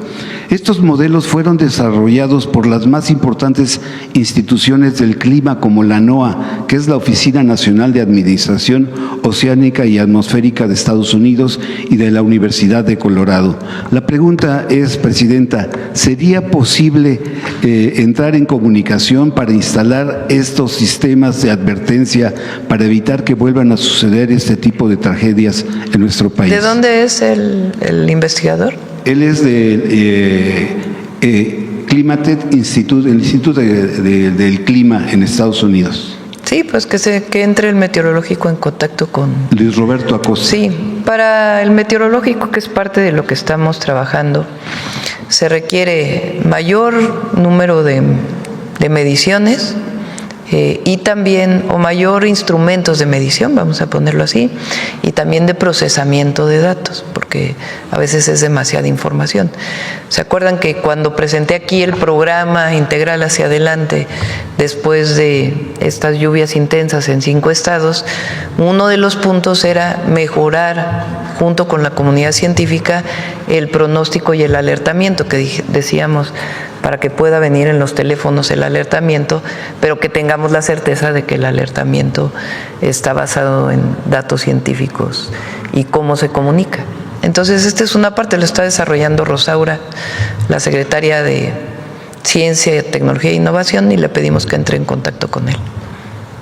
Estos modelos fueron desarrollados por las más importantes instituciones del clima como la NOAA, que es la Oficina Nacional de Administración Oceánica y Atmosférica de Estados Unidos, y de la Universidad de Colorado. La pregunta es, Presidenta, ¿sería posible entrar en comunicación para instalar estos sistemas de advertencia para evitar que vuelvan a suceder este tipo de tragedias en nuestro país? ¿De dónde es el investigador? Él es de Climate Institute, el Instituto del Clima en Estados Unidos. Sí, pues que entre el meteorológico en contacto con Luis Roberto Acosta. Sí, para el meteorológico, que es parte de lo que estamos trabajando, se requiere mayor número de mediciones y también, o mayor instrumentos de medición, vamos a ponerlo así, y también de procesamiento de datos, porque a veces es demasiada información. ¿Se acuerdan que cuando presenté aquí el programa integral hacia adelante, después de estas lluvias intensas en 5 estados, uno de los puntos era mejorar, junto con la comunidad científica, el pronóstico y el alertamiento, que decíamos, para que pueda venir en los teléfonos el alertamiento, pero que tengamos la certeza de que el alertamiento está basado en datos científicos y cómo se comunica. Entonces, esta es una parte, lo está desarrollando Rosaura, la secretaria de Ciencia, Tecnología e Innovación, y le pedimos que entre en contacto con él.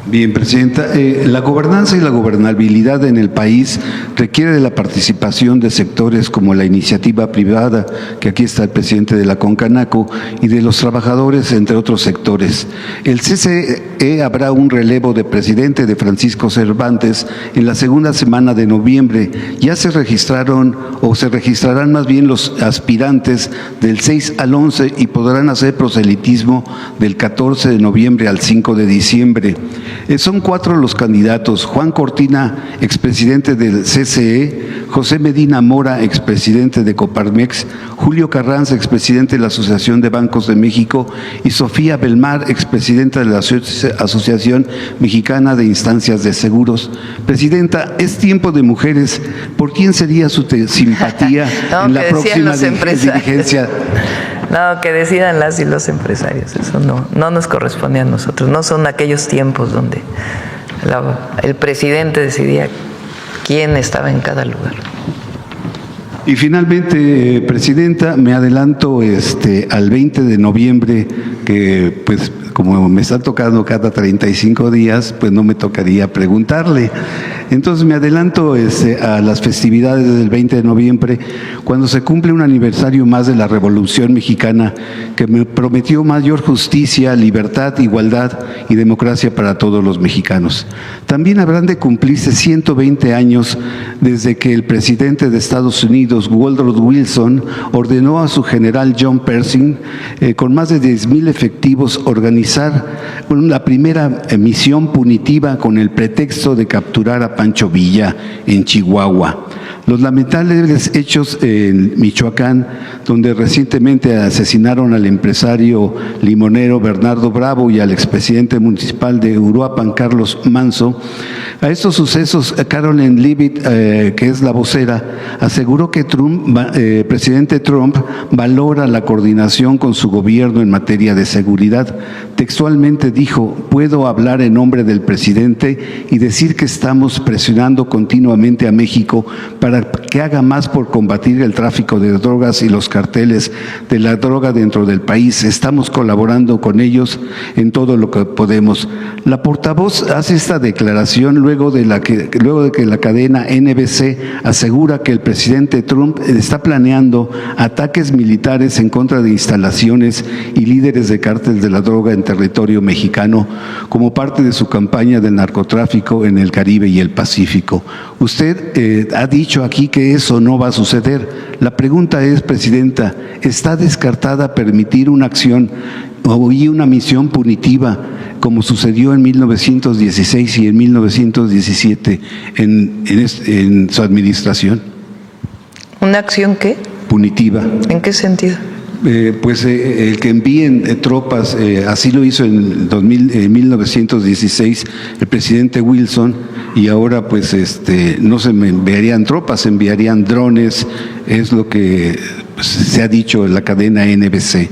Bien, Presidenta, la gobernanza y la gobernabilidad en el país requiere de la participación de sectores como la iniciativa privada, que aquí está el presidente de la Concanaco, y de los trabajadores, entre otros sectores. El CCE habrá un relevo de presidente de Francisco Cervantes en la segunda semana de noviembre. Ya se registraron, o se registrarán más bien, los aspirantes del 6 al 11 y podrán hacer proselitismo del 14 de noviembre al 5 de diciembre. Son 4 los candidatos: Juan Cortina, expresidente del CCE, José Medina Mora, expresidente de Coparmex, Julio Carranza, expresidente de la Asociación de Bancos de México, y Sofía Belmar, expresidenta de la Asociación Mexicana de Instancias de Seguros. Presidenta, es tiempo de mujeres. ¿Por quién sería su simpatía en la próxima dirigencia? No, que decidan las y los empresarios, eso no nos corresponde a nosotros, no son aquellos tiempos donde el presidente decidía quién estaba en cada lugar. Y finalmente, Presidenta, me adelanto al 20 de noviembre, que pues como me está tocando cada 35 días, pues no me tocaría preguntarle. Entonces me adelanto a las festividades del 20 de noviembre, cuando se cumple un aniversario más de la Revolución Mexicana, que me prometió mayor justicia, libertad, igualdad y democracia para todos los mexicanos. También habrán de cumplirse 120 años desde que el presidente de Estados Unidos, Woodrow Wilson, ordenó a su general John Pershing, con más de 10,000 efectivos, organizar la primera misión punitiva con el pretexto de capturar a Pancho Villa en Chihuahua. Los lamentables hechos en Michoacán, donde recientemente asesinaron al empresario limonero Bernardo Bravo y al expresidente municipal de Uruapan, Carlos Manso. A estos sucesos, Caroline Leavitt, que es la vocera, aseguró que presidente Trump valora la coordinación con su gobierno en materia de seguridad. Textualmente dijo: puedo hablar en nombre del presidente y decir que estamos presionando continuamente a México para que haga más por combatir el tráfico de drogas y los carteles de la droga dentro del país. Estamos colaborando con ellos en todo lo que podemos. La portavoz hace esta declaración luego de que la cadena NBC asegura que el presidente Trump está planeando ataques militares en contra de instalaciones y líderes de cártel de la droga en territorio mexicano como parte de su campaña del narcotráfico en el Caribe y el Pacífico. Usted ha dicho aquí que eso no va a suceder. La pregunta es, Presidenta, ¿está descartada permitir una acción y una misión punitiva como sucedió en 1916 y en 1917 en su administración? ¿Una acción qué? Punitiva. ¿En qué sentido? El que envíen tropas, así lo hizo en 1916 el presidente Wilson, y ahora pues no se enviarían tropas, se enviarían drones, es lo que se ha dicho en la cadena NBC.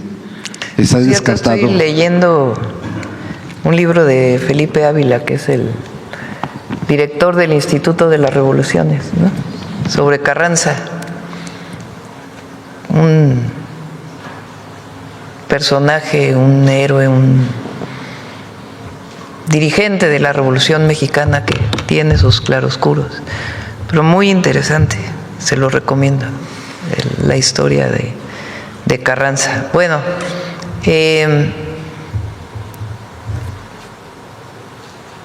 Está descartado. Estoy leyendo un libro de Felipe Ávila, que es el director del Instituto de las Revoluciones, ¿no?, sobre Carranza, un personaje, un héroe, un dirigente de la Revolución Mexicana que tiene sus claroscuros, pero muy interesante, se lo recomiendo, la historia de Carranza. Bueno,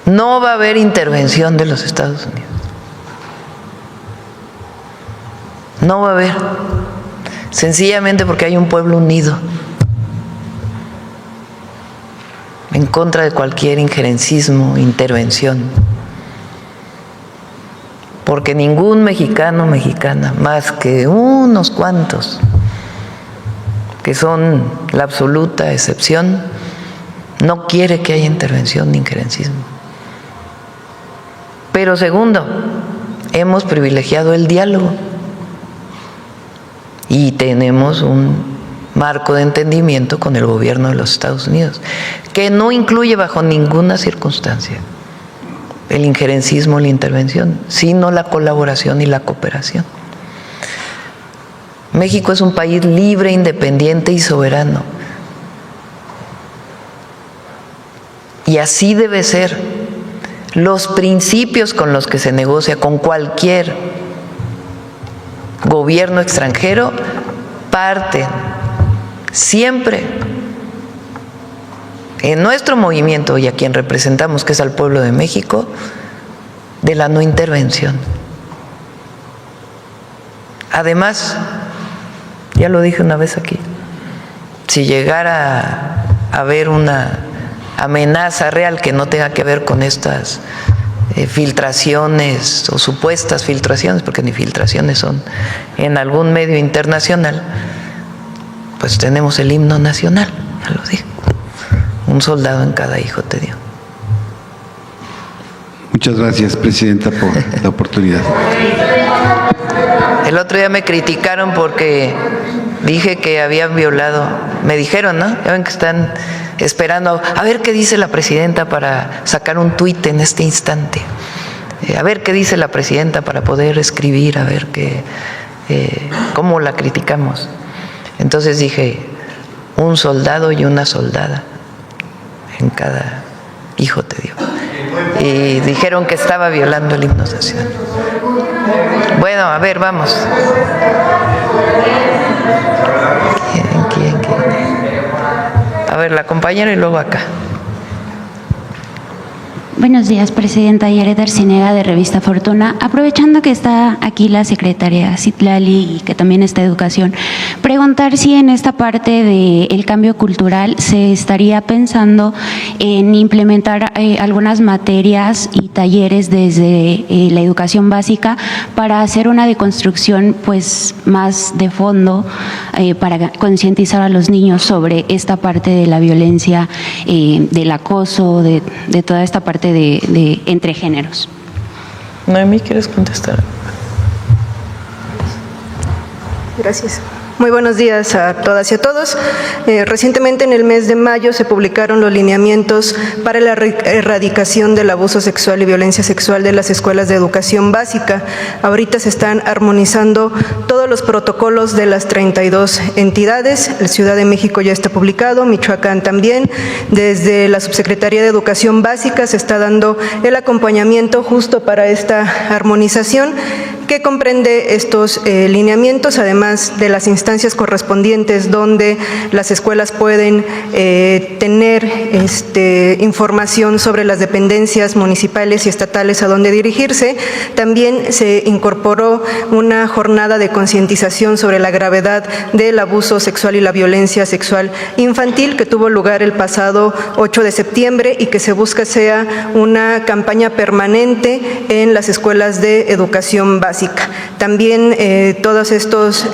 no va a haber intervención de los Estados Unidos. No va a haber, sencillamente porque hay un pueblo unido en contra de cualquier injerencismo, intervención. Porque ningún mexicano o mexicana, más que unos cuantos, que son la absoluta excepción, no quiere que haya intervención ni injerencismo. Pero segundo, hemos privilegiado el diálogo y tenemos un marco de entendimiento con el gobierno de los Estados Unidos, que no incluye bajo ninguna circunstancia el injerencismo, la intervención, sino la colaboración y la cooperación. México es un país libre, independiente y soberano. Y así debe ser. Los principios con los que se negocia con cualquier gobierno extranjero parten siempre en nuestro movimiento, y a quien representamos, que es al pueblo de México, de la no intervención. Además, ya lo dije una vez aquí, si llegara a haber una amenaza real que no tenga que ver con estas filtraciones o supuestas filtraciones, porque ni filtraciones son, en algún medio internacional, pues tenemos el himno nacional, ya lo dije. Un soldado en cada hijo te dio. Muchas gracias, Presidenta, por la oportunidad. El otro día me criticaron porque dije que habían violado, me dijeron, ¿no? Ya ven que están esperando a ver qué dice la presidenta para sacar un tuit en este instante. A ver qué dice la presidenta para poder escribir, a ver cómo la criticamos. Entonces dije, un soldado y una soldada en cada hijo te dio. y dijeron que estaba violando el himno nacional. Bueno, a ver, vamos. ¿Quién? A ver, la compañera y luego acá. Buenos días, Presidenta. Yaret Arcinega, de Revista Fortuna. Aprovechando que está aquí la secretaria Citlali y que también está Educación, preguntar si en esta parte del cambio cultural se estaría pensando en implementar algunas materias y talleres desde la educación básica para hacer una deconstrucción pues más de fondo, para concientizar a los niños sobre esta parte de la violencia, del acoso, de toda esta parte de entre géneros. Noemí, ¿quieres contestar? Gracias. Muy buenos días a todas y a todos. Recientemente, en el mes de mayo, se publicaron los lineamientos para la erradicación del abuso sexual y violencia sexual de las escuelas de educación básica. Ahorita se están armonizando todos los protocolos de las 32 entidades. La Ciudad de México ya está publicado, Michoacán también. Desde la Subsecretaría de Educación Básica se está dando el acompañamiento justo para esta armonización, que comprende estos lineamientos, además de las instancias correspondientes donde las escuelas pueden tener información sobre las dependencias municipales y estatales a donde dirigirse. También se incorporó una jornada de concientización sobre la gravedad del abuso sexual y la violencia sexual infantil, que tuvo lugar el pasado 8 de septiembre y que se busca sea una campaña permanente en las escuelas de educación básica. También todos estos,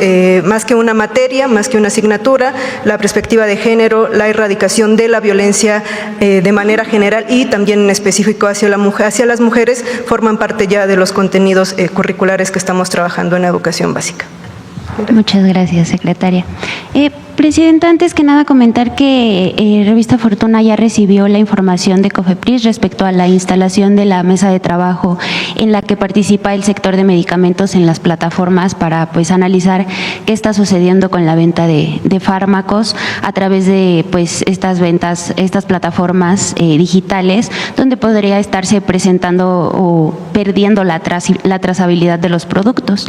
más que una materia, más que una asignatura, la perspectiva de género, la erradicación de la violencia de manera general y también en específico hacia las mujeres, forman parte ya de los contenidos curriculares que estamos trabajando en educación básica. Muchas gracias, secretaria. Presidenta, antes que nada comentar que Revista Fortuna ya recibió la información de COFEPRIS respecto a la instalación de la mesa de trabajo en la que participa el sector de medicamentos en las plataformas para pues analizar qué está sucediendo con la venta de fármacos a través de pues estas ventas, estas plataformas digitales, donde podría estarse presentando o perdiendo la trazabilidad de los productos.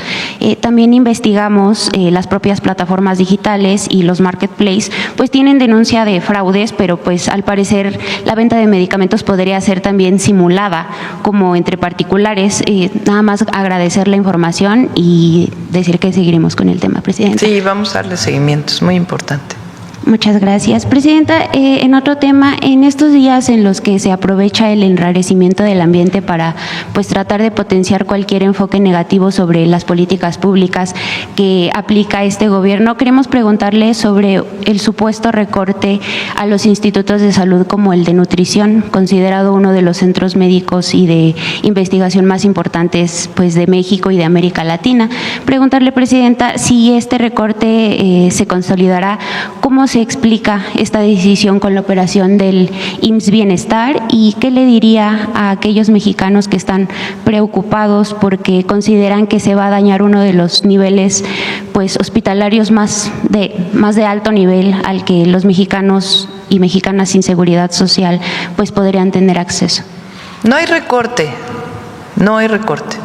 También investigamos las propias plataformas digitales y los marketplace pues tienen denuncia de fraudes, pero pues al parecer la venta de medicamentos podría ser también simulada como entre particulares. Nada más agradecer la información y decir que seguiremos con el tema, Presidenta. Sí, vamos a darle seguimiento, es muy importante. Muchas gracias, Presidenta. En otro tema, en estos días en los que se aprovecha el enrarecimiento del ambiente para pues tratar de potenciar cualquier enfoque negativo sobre las políticas públicas que aplica este gobierno, queremos preguntarle sobre el supuesto recorte a los institutos de salud como el de nutrición, considerado uno de los centros médicos y de investigación más importantes pues de México y de América Latina. Preguntarle, Presidenta, si este recorte se consolidará, ¿cómo se explica esta decisión con la operación del IMSS Bienestar y qué le diría a aquellos mexicanos que están preocupados porque consideran que se va a dañar uno de los niveles pues hospitalarios más de alto nivel al que los mexicanos y mexicanas sin seguridad social pues podrían tener acceso? No hay recorte, no hay recorte.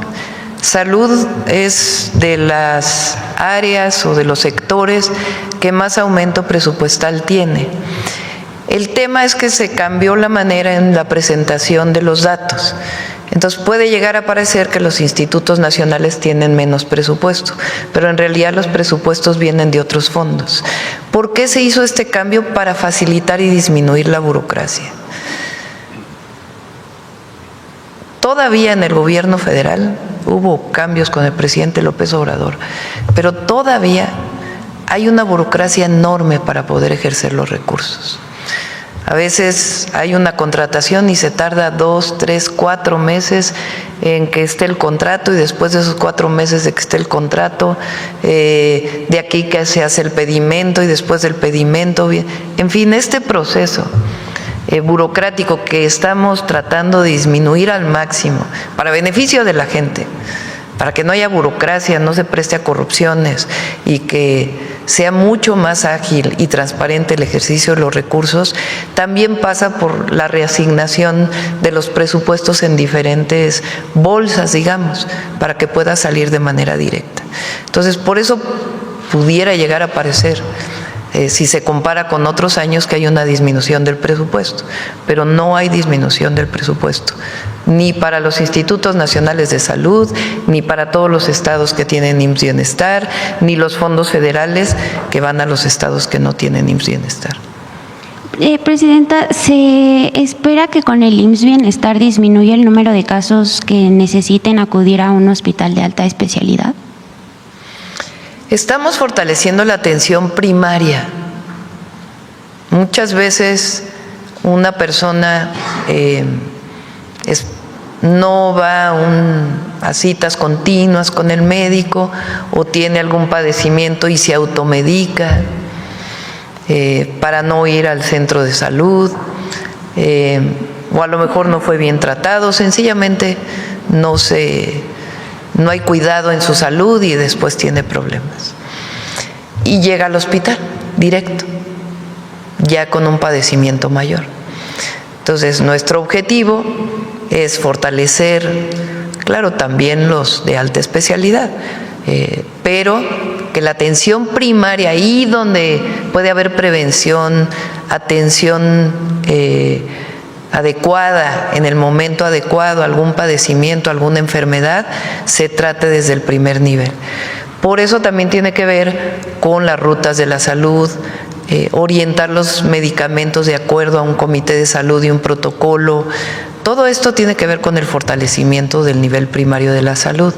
Salud es de las áreas o de los sectores que más aumento presupuestal tiene. El tema es que se cambió la manera en la presentación de los datos. Entonces puede llegar a parecer que los institutos nacionales tienen menos presupuesto, pero en realidad los presupuestos vienen de otros fondos. ¿Por qué se hizo este cambio? Para facilitar y disminuir la burocracia. Todavía en el gobierno federal hubo cambios con el presidente López Obrador, pero todavía hay una burocracia enorme para poder ejercer los recursos. A veces hay una contratación y se tarda 2, 3, 4 meses en que esté el contrato y después de esos 4 meses de que esté el contrato, de aquí que se hace el pedimento y después del pedimento, en fin, este proceso burocrático que estamos tratando de disminuir al máximo para beneficio de la gente, para que no haya burocracia, no se preste a corrupciones y que sea mucho más ágil y transparente el ejercicio de los recursos, también pasa por la reasignación de los presupuestos en diferentes bolsas, digamos, para que pueda salir de manera directa. Entonces, por eso pudiera llegar a parecer, si se compara con otros años, que hay una disminución del presupuesto, pero no hay disminución del presupuesto, ni para los institutos nacionales de salud, ni para todos los estados que tienen IMSS Bienestar, ni los fondos federales que van a los estados que no tienen IMSS Bienestar. Presidenta, ¿se espera que con el IMSS Bienestar disminuya el número de casos que necesiten acudir a un hospital de alta especialidad? Estamos fortaleciendo la atención primaria. Muchas veces una persona no va a citas continuas con el médico o tiene algún padecimiento y se automedica para no ir al centro de salud, o a lo mejor no fue bien tratado, sencillamente no hay cuidado en su salud y después tiene problemas. Y llega al hospital directo, ya con un padecimiento mayor. Entonces, nuestro objetivo es fortalecer, claro, también los de alta especialidad, pero que la atención primaria, ahí donde puede haber prevención, atención adecuada, en el momento adecuado, algún padecimiento, alguna enfermedad, se trate desde el primer nivel. Por eso también tiene que ver con las rutas de la salud, orientar los medicamentos de acuerdo a un comité de salud y un protocolo. Todo esto tiene que ver con el fortalecimiento del nivel primario de la salud.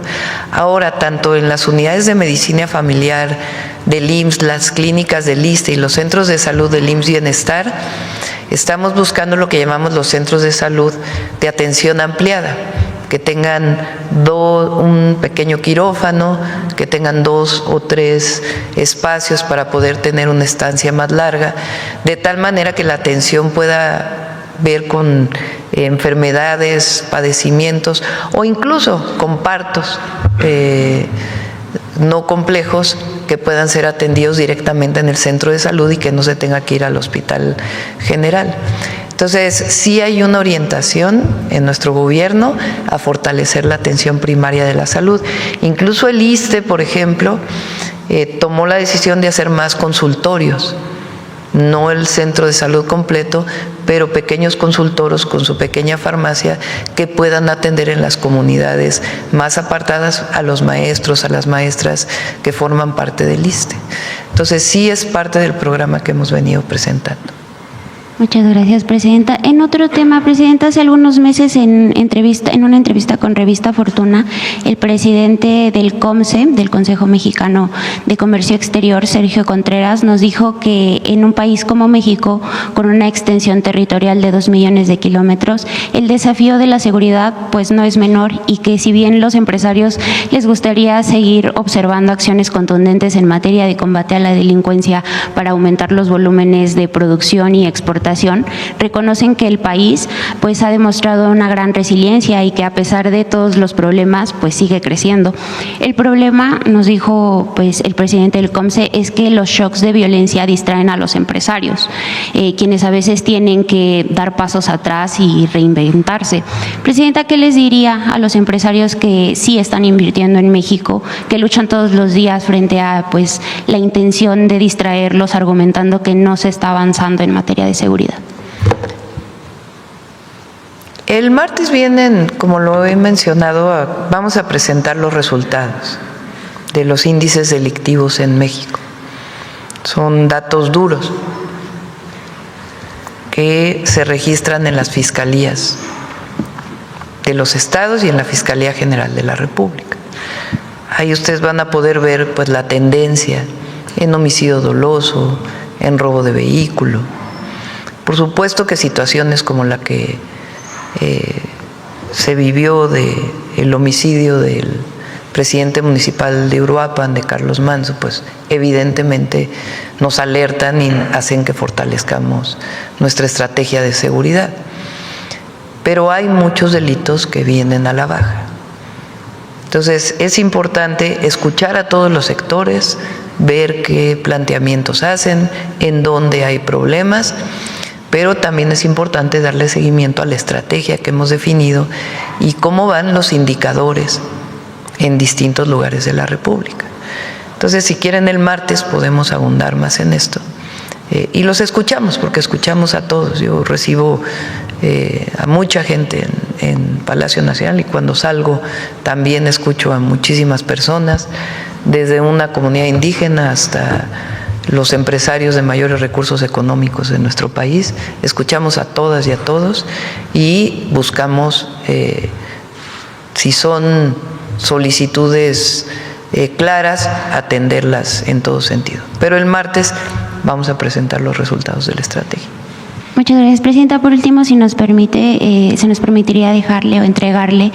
Ahora, tanto en las unidades de medicina familiar del IMSS, las clínicas del ISSSTE y los centros de salud del IMSS Bienestar, estamos buscando lo que llamamos los centros de salud de atención ampliada, que tengan un pequeño quirófano, que tengan 2 o 3 espacios para poder tener una estancia más larga, de tal manera que la atención pueda ver con enfermedades, padecimientos o incluso con partos no complejos que puedan ser atendidos directamente en el centro de salud y que no se tenga que ir al hospital general. Entonces, sí hay una orientación en nuestro gobierno a fortalecer la atención primaria de la salud. Incluso el ISSSTE, por ejemplo, tomó la decisión de hacer más consultorios, no el centro de salud completo, pero pequeños consultorios con su pequeña farmacia que puedan atender en las comunidades más apartadas a los maestros, a las maestras que forman parte del ISSSTE. Entonces, sí es parte del programa que hemos venido presentando. Muchas gracias, Presidenta. En otro tema, Presidenta, hace algunos meses en una entrevista con Revista Fortuna, el presidente del COMCE, del Consejo Mexicano de Comercio Exterior, Sergio Contreras, nos dijo que en un país como México, con una extensión territorial de 2 millones de kilómetros, el desafío de la seguridad pues no es menor y que si bien los empresarios les gustaría seguir observando acciones contundentes en materia de combate a la delincuencia para aumentar los volúmenes de producción y exportación, reconocen que el país pues ha demostrado una gran resiliencia y que a pesar de todos los problemas pues sigue creciendo. El problema, nos dijo pues el presidente del COMCE, es que los shocks de violencia distraen a los empresarios, quienes a veces tienen que dar pasos atrás y reinventarse. Presidenta, ¿qué les diría a los empresarios que sí están invirtiendo en México, que luchan todos los días frente a pues la intención de distraerlos, argumentando que no se está avanzando en materia de seguridad? El martes vienen, como lo he mencionado, vamos a presentar los resultados de los índices delictivos en México. Son datos duros que se registran en las fiscalías de los estados y en la Fiscalía General de la República. Ahí ustedes van a poder ver pues la tendencia en homicidio doloso, en robo de vehículo. Por supuesto que situaciones como la que se vivió del homicidio del presidente municipal de Uruapan, de Carlos Manzo, pues evidentemente nos alertan y hacen que fortalezcamos nuestra estrategia de seguridad. Pero hay muchos delitos que vienen a la baja. Entonces es importante escuchar a todos los sectores, ver qué planteamientos hacen, en dónde hay problemas, pero también es importante darle seguimiento a la estrategia que hemos definido y cómo van los indicadores en distintos lugares de la República. Entonces, si quieren, el martes podemos abundar más en esto. Y los escuchamos, porque escuchamos a todos. Yo recibo a mucha gente en Palacio Nacional y cuando salgo también escucho a muchísimas personas, desde una comunidad indígena hasta los empresarios de mayores recursos económicos de nuestro país. Escuchamos a todas y a todos y buscamos, si son solicitudes claras, atenderlas en todo sentido. Pero el martes vamos a presentar los resultados de la estrategia. Muchas gracias, Presidenta. Por último, si nos permite, se nos permitiría dejarle o entregarle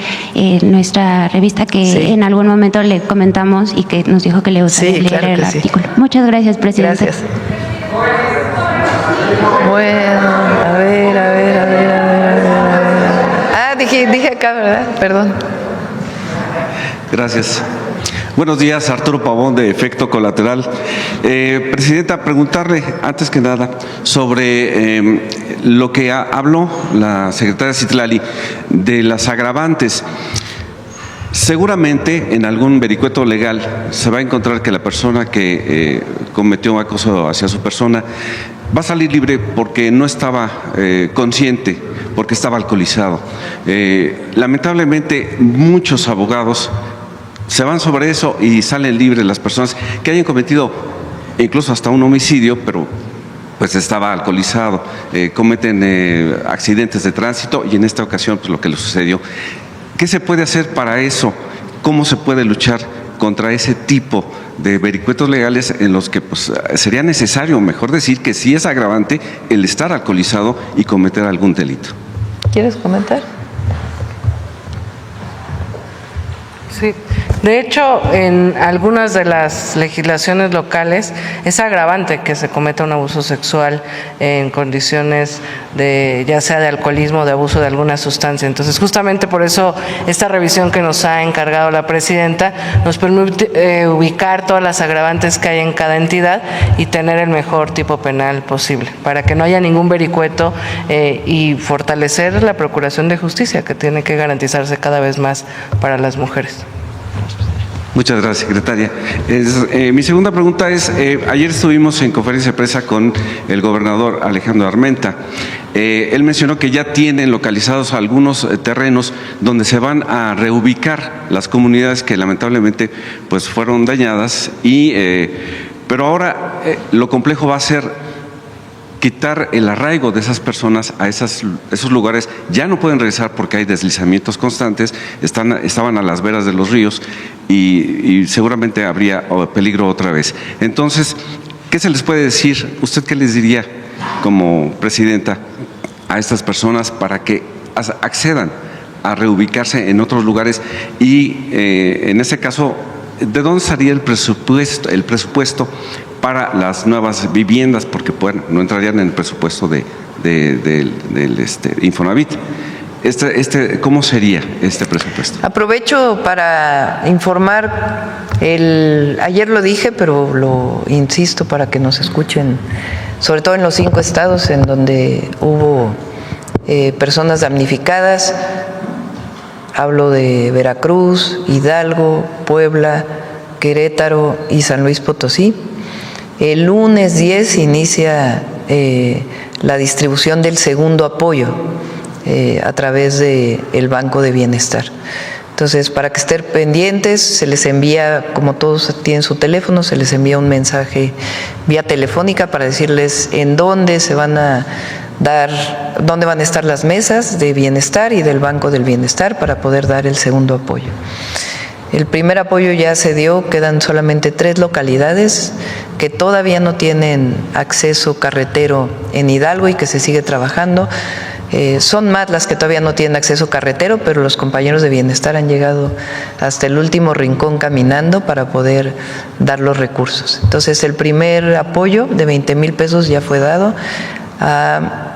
nuestra revista que en algún momento le comentamos y que nos dijo que le gustaría leer el artículo. Muchas gracias, Presidenta. Gracias. Bueno, a ver. Ah, dije acá, ¿verdad? Perdón. Gracias. Buenos días, Arturo Pavón, de Efecto Colateral. Presidenta, preguntarle, antes que nada, sobre lo que habló la secretaria Citlali de las agravantes. Seguramente en algún vericueto legal se va a encontrar que la persona que cometió acoso hacia su persona va a salir libre porque no estaba consciente, porque estaba alcoholizado. Lamentablemente, muchos abogados se van sobre eso y salen libres las personas que hayan cometido incluso hasta un homicidio, pero pues estaba alcoholizado, cometen accidentes de tránsito y en esta ocasión pues lo que le sucedió. ¿Qué se puede hacer para eso? ¿Cómo se puede luchar contra ese tipo de vericuetos legales en los que pues sería necesario, mejor decir, que sí es agravante el estar alcoholizado y cometer algún delito? ¿Quieres comentar? Sí. De hecho, en algunas de las legislaciones locales es agravante que se cometa un abuso sexual en condiciones de, ya sea de alcoholismo o de abuso de alguna sustancia. Entonces, justamente por eso esta revisión que nos ha encargado la Presidenta nos permite ubicar todas las agravantes que hay en cada entidad y tener el mejor tipo penal posible, para que no haya ningún vericueto y fortalecer la procuración de justicia, que tiene que garantizarse cada vez más para las mujeres. Muchas gracias, secretaria. Mi segunda pregunta es, ayer estuvimos en conferencia de prensa con el gobernador Alejandro Armenta. Él mencionó que ya tienen localizados algunos terrenos donde se van a reubicar las comunidades que lamentablemente pues fueron dañadas, pero ahora lo complejo va a ser quitar el arraigo de esas personas a esos lugares. Ya no pueden regresar porque hay deslizamientos constantes, estaban a las veras de los ríos y seguramente habría peligro otra vez. Entonces, ¿qué se les puede decir? ¿Usted qué les diría como presidenta a estas personas para que accedan a reubicarse en otros lugares? Y en ese caso, ¿de dónde salía el presupuesto para las nuevas viviendas? Porque bueno, no entrarían en el presupuesto del Infonavit. ¿Cómo sería este presupuesto? Aprovecho para informar, ayer lo dije, pero lo insisto para que nos escuchen, sobre todo en los 5 estados en donde hubo personas damnificadas. Hablo de Veracruz, Hidalgo, Puebla, Querétaro y San Luis Potosí. El lunes 10 inicia la distribución del segundo apoyo a través del Banco de Bienestar. Entonces, para que estén pendientes, se les envía, como todos tienen su teléfono, se les envía un mensaje vía telefónica para decirles en dónde se van a dónde van a estar las mesas de bienestar y del Banco del Bienestar para poder dar el segundo apoyo. El primer apoyo ya se dio, quedan solamente 3 localidades que todavía no tienen acceso carretero en Hidalgo y que se sigue trabajando. Son más las que todavía no tienen acceso carretero, pero los compañeros de bienestar han llegado hasta el último rincón caminando para poder dar los recursos. Entonces, el primer apoyo de 20,000 pesos ya fue dado a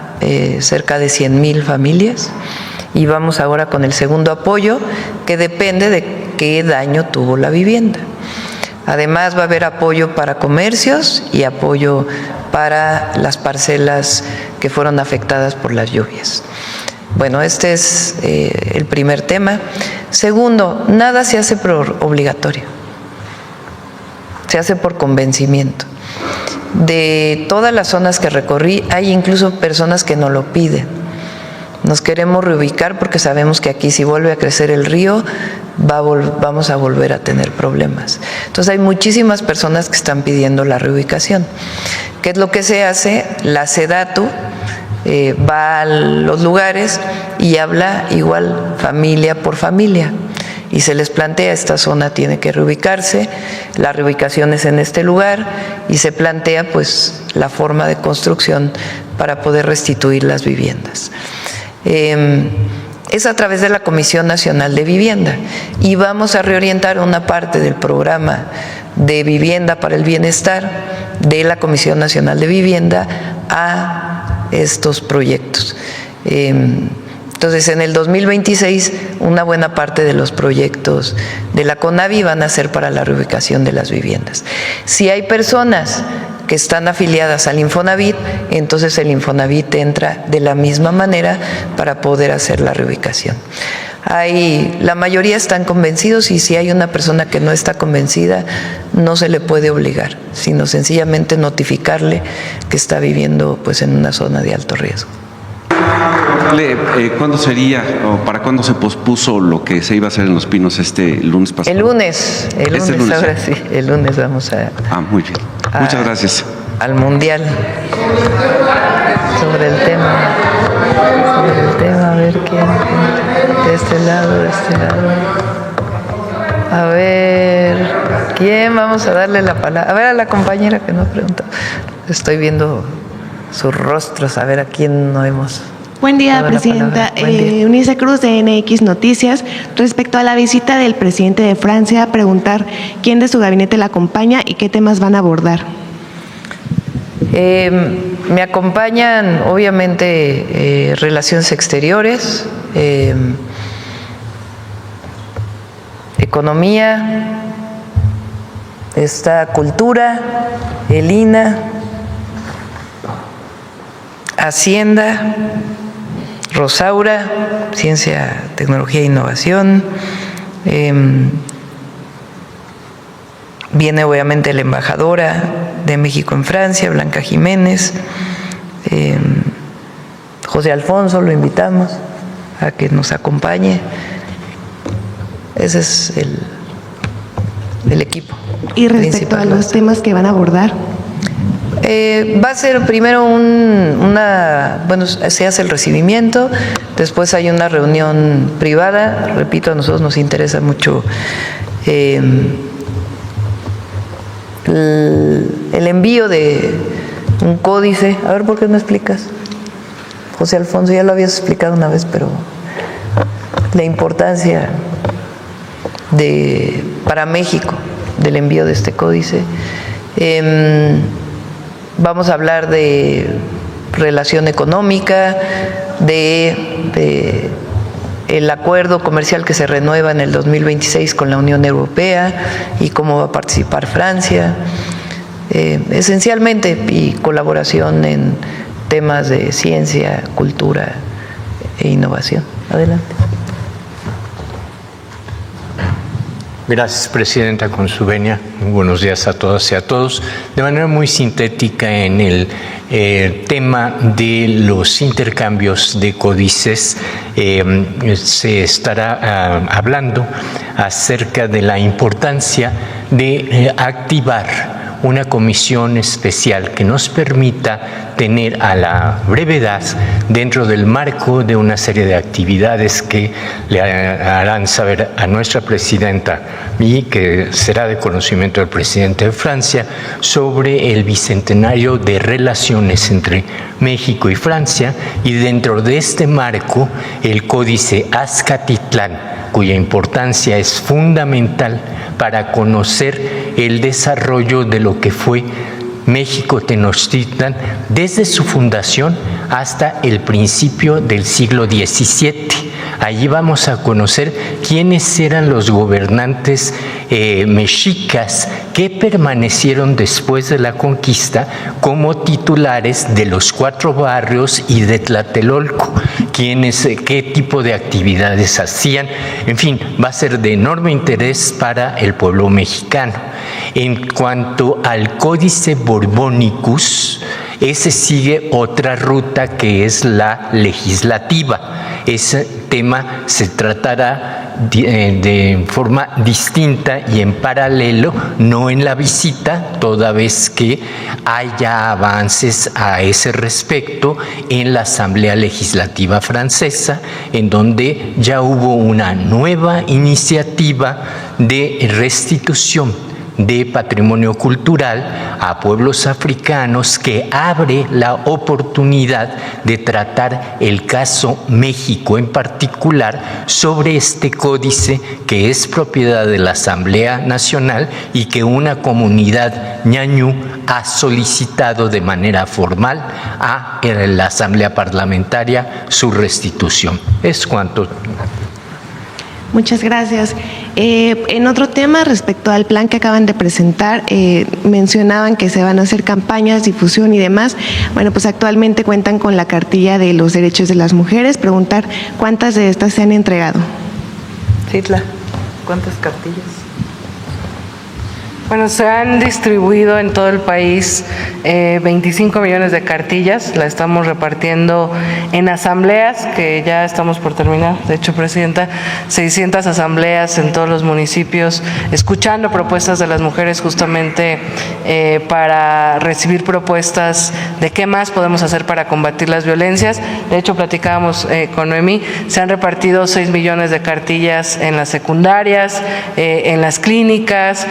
cerca de 100,000 familias y vamos ahora con el segundo apoyo, que depende de qué daño tuvo la vivienda. Además va a haber apoyo para comercios y apoyo para las parcelas que fueron afectadas por las lluvias. Bueno, este es el primer tema. Segundo, nada se hace por obligatorio, se hace por convencimiento. De todas las zonas que recorrí, hay incluso personas que no lo piden. Nos queremos reubicar porque sabemos que aquí, si vuelve a crecer el río, vamos a volver a tener problemas. Entonces hay muchísimas personas que están pidiendo la reubicación. ¿Qué es lo que se hace? La SEDATU va a los lugares y habla igual familia por familia y se les plantea: esta zona tiene que reubicarse, la reubicación es en este lugar, y se plantea pues la forma de construcción para poder restituir las viviendas. Es a través de la Comisión Nacional de Vivienda, y vamos a reorientar una parte del programa de vivienda para el bienestar de la Comisión Nacional de Vivienda a estos proyectos. Entonces, en el 2026, una buena parte de los proyectos de la CONAVI van a ser para la reubicación de las viviendas. Si hay personas que están afiliadas al Infonavit, entonces el Infonavit entra de la misma manera para poder hacer la reubicación. La mayoría están convencidos, y si hay una persona que no está convencida, no se le puede obligar, sino sencillamente notificarle que está viviendo pues en una zona de alto riesgo. ¿Cuándo sería o para cuándo se pospuso lo que se iba a hacer en Los Pinos este lunes pasado? El lunes, ahora sí, el lunes vamos a... muy bien. Muchas gracias. Al Mundial. Sobre el tema, a ver quién, de este lado. A ver, ¿quién? Vamos a darle la palabra. A ver, a la compañera que nos preguntó. Estoy viendo sus rostros, a ver a quién no hemos... Buen día, presidenta. Eunice Cruz, de NX Noticias. Respecto a la visita del presidente de Francia, preguntar quién de su gabinete la acompaña y qué temas van a abordar. Me acompañan, obviamente, Relaciones Exteriores, Economía, está Cultura, el INA, Hacienda, Rosaura, Ciencia, Tecnología e Innovación. Viene obviamente la embajadora de México en Francia, Blanca Jiménez. José Alfonso, lo invitamos a que nos acompañe. Ese es el equipo. Y respecto a los temas que van a abordar. Va a ser primero se hace el recibimiento, después hay una reunión privada. Repito, a nosotros nos interesa mucho el envío de un códice. A ver, ¿por qué no explicas? José Alfonso, ya lo habías explicado una vez, pero la importancia para México del envío de este códice. Vamos a hablar de relación económica, de el acuerdo comercial que se renueva en el 2026 con la Unión Europea y cómo va a participar Francia, esencialmente, y colaboración en temas de ciencia, cultura e innovación. Adelante. Gracias, presidenta, con su venia. Buenos días a todas y a todos. De manera muy sintética, en el tema de los intercambios de códices, se estará hablando acerca de la importancia de activar una comisión especial que nos permita tener a la brevedad, dentro del marco de una serie de actividades que le harán saber a nuestra presidenta y que será de conocimiento del presidente de Francia, sobre el bicentenario de relaciones entre México y Francia, y dentro de este marco el códice Azcatitlán, cuya importancia es fundamental para conocer el desarrollo de lo que fue México Tenochtitlan desde su fundación hasta el principio del siglo XVII, allí vamos a conocer quiénes eran los gobernantes mexicas que permanecieron después de la conquista como titulares de los 4 barrios y de Tlatelolco, qué tipo de actividades hacían. En fin, va a ser de enorme interés para el pueblo mexicano. En cuanto al Códice Borbónicus, ese sigue otra ruta que es la legislativa. Ese tema se tratará de forma distinta y en paralelo, no en la visita, toda vez que haya avances a ese respecto en la Asamblea Legislativa Francesa, en donde ya hubo una nueva iniciativa de restitución de patrimonio cultural a pueblos africanos que abre la oportunidad de tratar el caso México en particular sobre este códice que es propiedad de la Asamblea Nacional y que una comunidad ñañú ha solicitado de manera formal a la Asamblea Parlamentaria su restitución. Es cuanto. Muchas gracias. En otro tema, respecto al plan que acaban de presentar, mencionaban que se van a hacer campañas, difusión y demás. Bueno, pues actualmente cuentan con la cartilla de los derechos de las mujeres. Preguntar cuántas de estas se han entregado. Citla, ¿cuántas cartillas? Bueno, se han distribuido en todo el país 25 millones de cartillas. La estamos repartiendo en asambleas, que ya estamos por terminar. De hecho, Presidenta, 600 asambleas en todos los municipios, escuchando propuestas de las mujeres justamente para recibir propuestas de qué más podemos hacer para combatir las violencias. De hecho, platicábamos con Noemí, se han repartido 6 millones de cartillas en las secundarias, en las clínicas.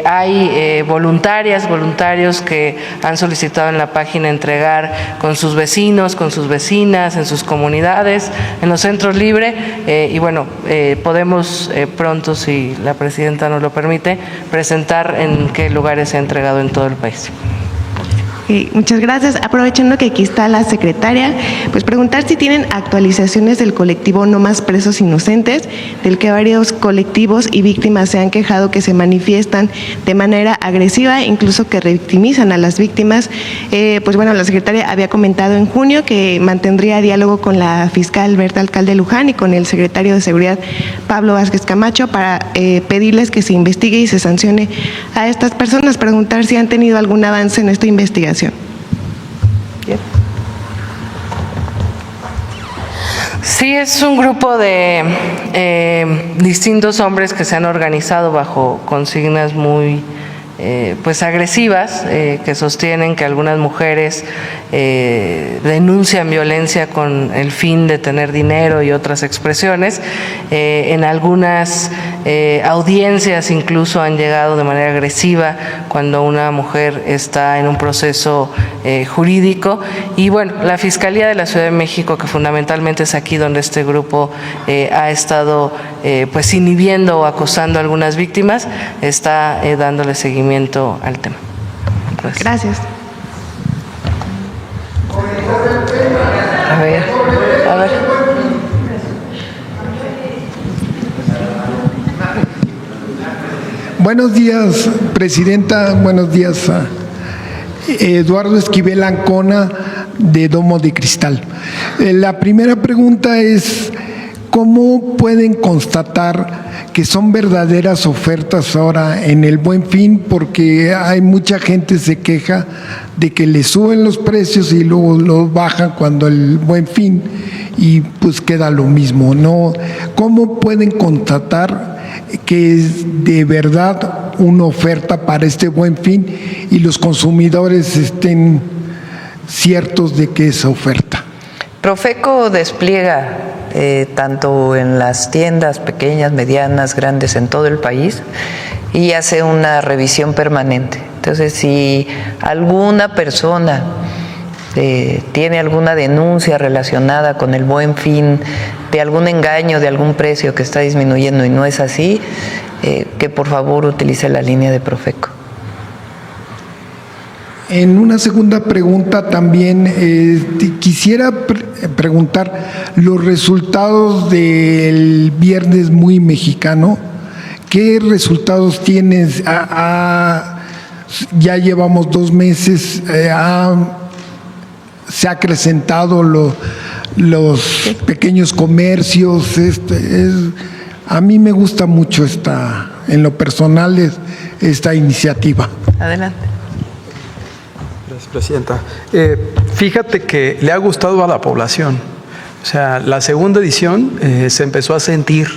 Hay voluntarios que han solicitado en la página entregar con sus vecinos, con sus vecinas, en sus comunidades, en los centros libres, y bueno, podemos pronto, si la Presidenta nos lo permite, presentar en qué lugares se ha entregado en todo el país. Muchas gracias. Aprovechando que aquí está la secretaria, pues preguntar si tienen actualizaciones del colectivo No Más Presos Inocentes, del que varios colectivos y víctimas se han quejado que se manifiestan de manera agresiva, incluso que revictimizan a las víctimas. Pues bueno, la secretaria había comentado en junio que mantendría diálogo con la fiscal Berta Alcalde Luján y con el secretario de Seguridad Pablo Vázquez Camacho para pedirles que se investigue y se sancione a estas personas. Preguntar si han tenido algún avance en esta investigación. Sí, es un grupo de distintos hombres que se han organizado bajo consignas muy pues agresivas, que sostienen que algunas mujeres denuncian violencia con el fin de tener dinero y otras expresiones. En algunas audiencias incluso han llegado de manera agresiva cuando una mujer está en un proceso jurídico. Y bueno, la Fiscalía de la Ciudad de México, que fundamentalmente es aquí donde este grupo ha estado pues inhibiendo o acosando a algunas víctimas, está dándole seguimiento al tema. Gracias. A ver. Buenos días, Presidenta. Buenos días, Eduardo Esquivel Ancona, de Domo de Cristal. La primera pregunta es, ¿cómo pueden constatar que son verdaderas ofertas ahora en el Buen Fin? Porque hay mucha gente que se queja de que le suben los precios y luego los bajan cuando el Buen Fin y pues queda lo mismo, ¿no? ¿Cómo pueden constatar que es de verdad una oferta para este Buen Fin y los consumidores estén ciertos de que es oferta? Profeco despliega tanto en las tiendas pequeñas, medianas, grandes en todo el país y hace una revisión permanente. Entonces, si alguna persona tiene alguna denuncia relacionada con el Buen Fin, de algún engaño, de algún precio que está disminuyendo y no es así, que por favor utilice la línea de Profeco. En una segunda pregunta también quisiera preguntar los resultados del Viernes Muy Mexicano. ¿Qué resultados tienes? Ya llevamos 2 meses, se ha acrecentado los pequeños comercios. A mí me gusta mucho en lo personal esta iniciativa. Adelante. Gracias, Presidenta. Fíjate que le ha gustado a la población. O sea, la segunda edición se empezó a sentir.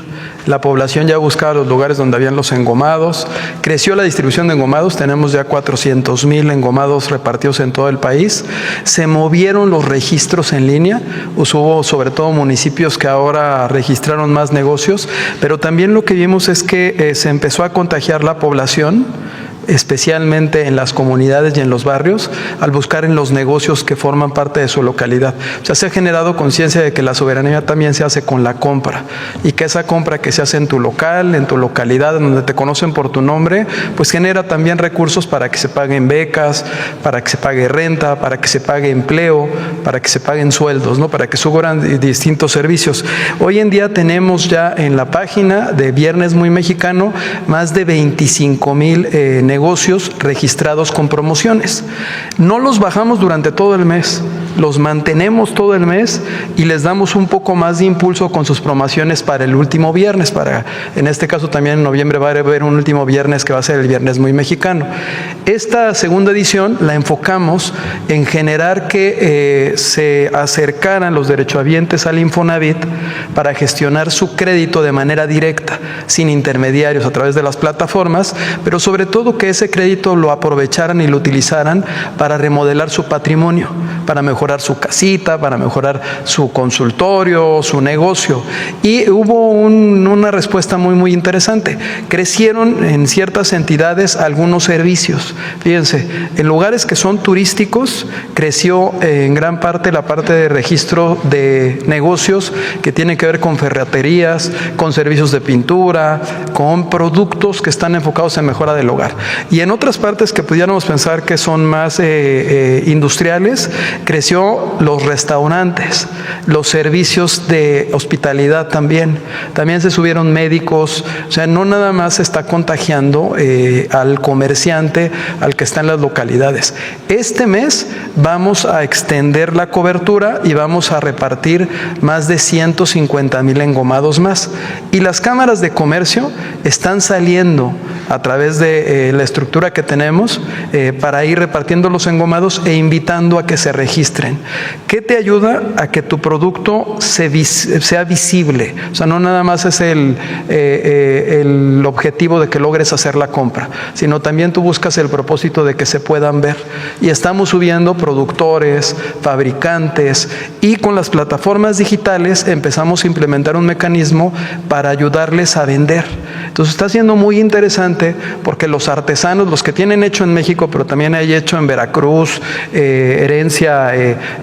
La población ya buscaba los lugares donde habían los engomados. Creció la distribución de engomados. Tenemos ya 400,000 engomados repartidos en todo el país. Se movieron los registros en línea. Hubo sobre todo municipios que ahora registraron más negocios. Pero también lo que vimos es que se empezó a contagiar la población, especialmente en las comunidades y en los barrios, al buscar en los negocios que forman parte de su localidad. O sea, se ha generado conciencia de que la soberanía también se hace con la compra, y que esa compra que se hace en tu local, en tu localidad, en donde te conocen por tu nombre, pues genera también recursos para que se paguen becas, para que se pague renta, para que se pague empleo, para que se paguen sueldos, ¿no? Para que suban distintos servicios. Hoy en día tenemos ya en la página de Viernes Muy Mexicano más de 25,000 negocios registrados con promociones. No los bajamos durante todo el mes, los mantenemos todo el mes y les damos un poco más de impulso con sus promociones para el último viernes. En este caso también en noviembre va a haber un último viernes que va a ser el Viernes Muy Mexicano. Esta segunda edición la enfocamos en generar que se acercaran los derechohabientes al Infonavit para gestionar su crédito de manera directa, sin intermediarios, a través de las plataformas, pero sobre todo que ese crédito lo aprovecharan y lo utilizaran para remodelar su patrimonio, para mejorar su casita, para mejorar su consultorio, su negocio. Y hubo una respuesta muy interesante. Crecieron en ciertas entidades algunos servicios. Fíjense, en lugares que son turísticos, creció en gran parte la parte de registro de negocios que tienen que ver con ferreterías, con servicios de pintura, con productos que están enfocados en mejora del hogar. Y en otras partes que pudiéramos pensar que son más industriales, creció los restaurantes, los servicios de hospitalidad también se subieron médicos. O sea, no nada más se está contagiando al comerciante, al que está en las localidades. Este mes vamos a extender la cobertura y vamos a repartir más de 150,000 engomados más. Y las cámaras de comercio están saliendo a través de la estructura que tenemos para ir repartiendo los engomados e invitando a que se registren. ¿Qué te ayuda a que tu producto sea visible? O sea, no nada más es el objetivo de que logres hacer la compra, sino también tú buscas el propósito de que se puedan ver. Y estamos subiendo productores, fabricantes, y con las plataformas digitales empezamos a implementar un mecanismo para ayudarles a vender. Entonces está siendo muy interesante porque los artesanos, los que tienen hecho en México, pero también hay hecho en Veracruz, Herencia,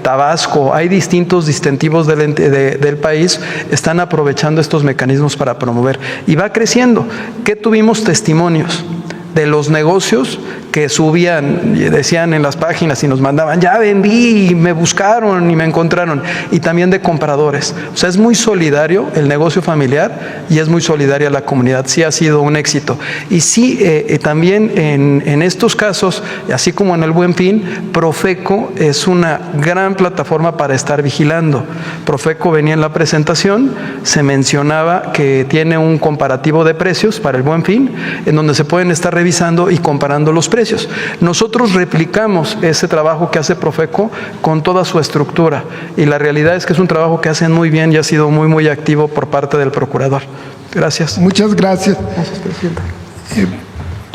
Tabasco, hay distintos distintivos del país, están aprovechando estos mecanismos para promover. Y va creciendo. ¿Qué tuvimos testimonios? De los negocios que subían y decían en las páginas y nos mandaban, ya vendí, y me buscaron y me encontraron, y también de compradores. O sea, es muy solidario el negocio familiar y es muy solidaria la comunidad. Sí ha sido un éxito. Y sí, también en estos casos, así como en el Buen Fin, Profeco es una gran plataforma para estar vigilando. Profeco venía en la presentación, se mencionaba que tiene un comparativo de precios para el Buen Fin, en donde se pueden estar revisando y comparando los precios. Nosotros replicamos ese trabajo que hace Profeco con toda su estructura, y la realidad es que es un trabajo que hacen muy bien y ha sido muy activo por parte del procurador. Gracias. Muchas gracias. Gracias, Presidenta.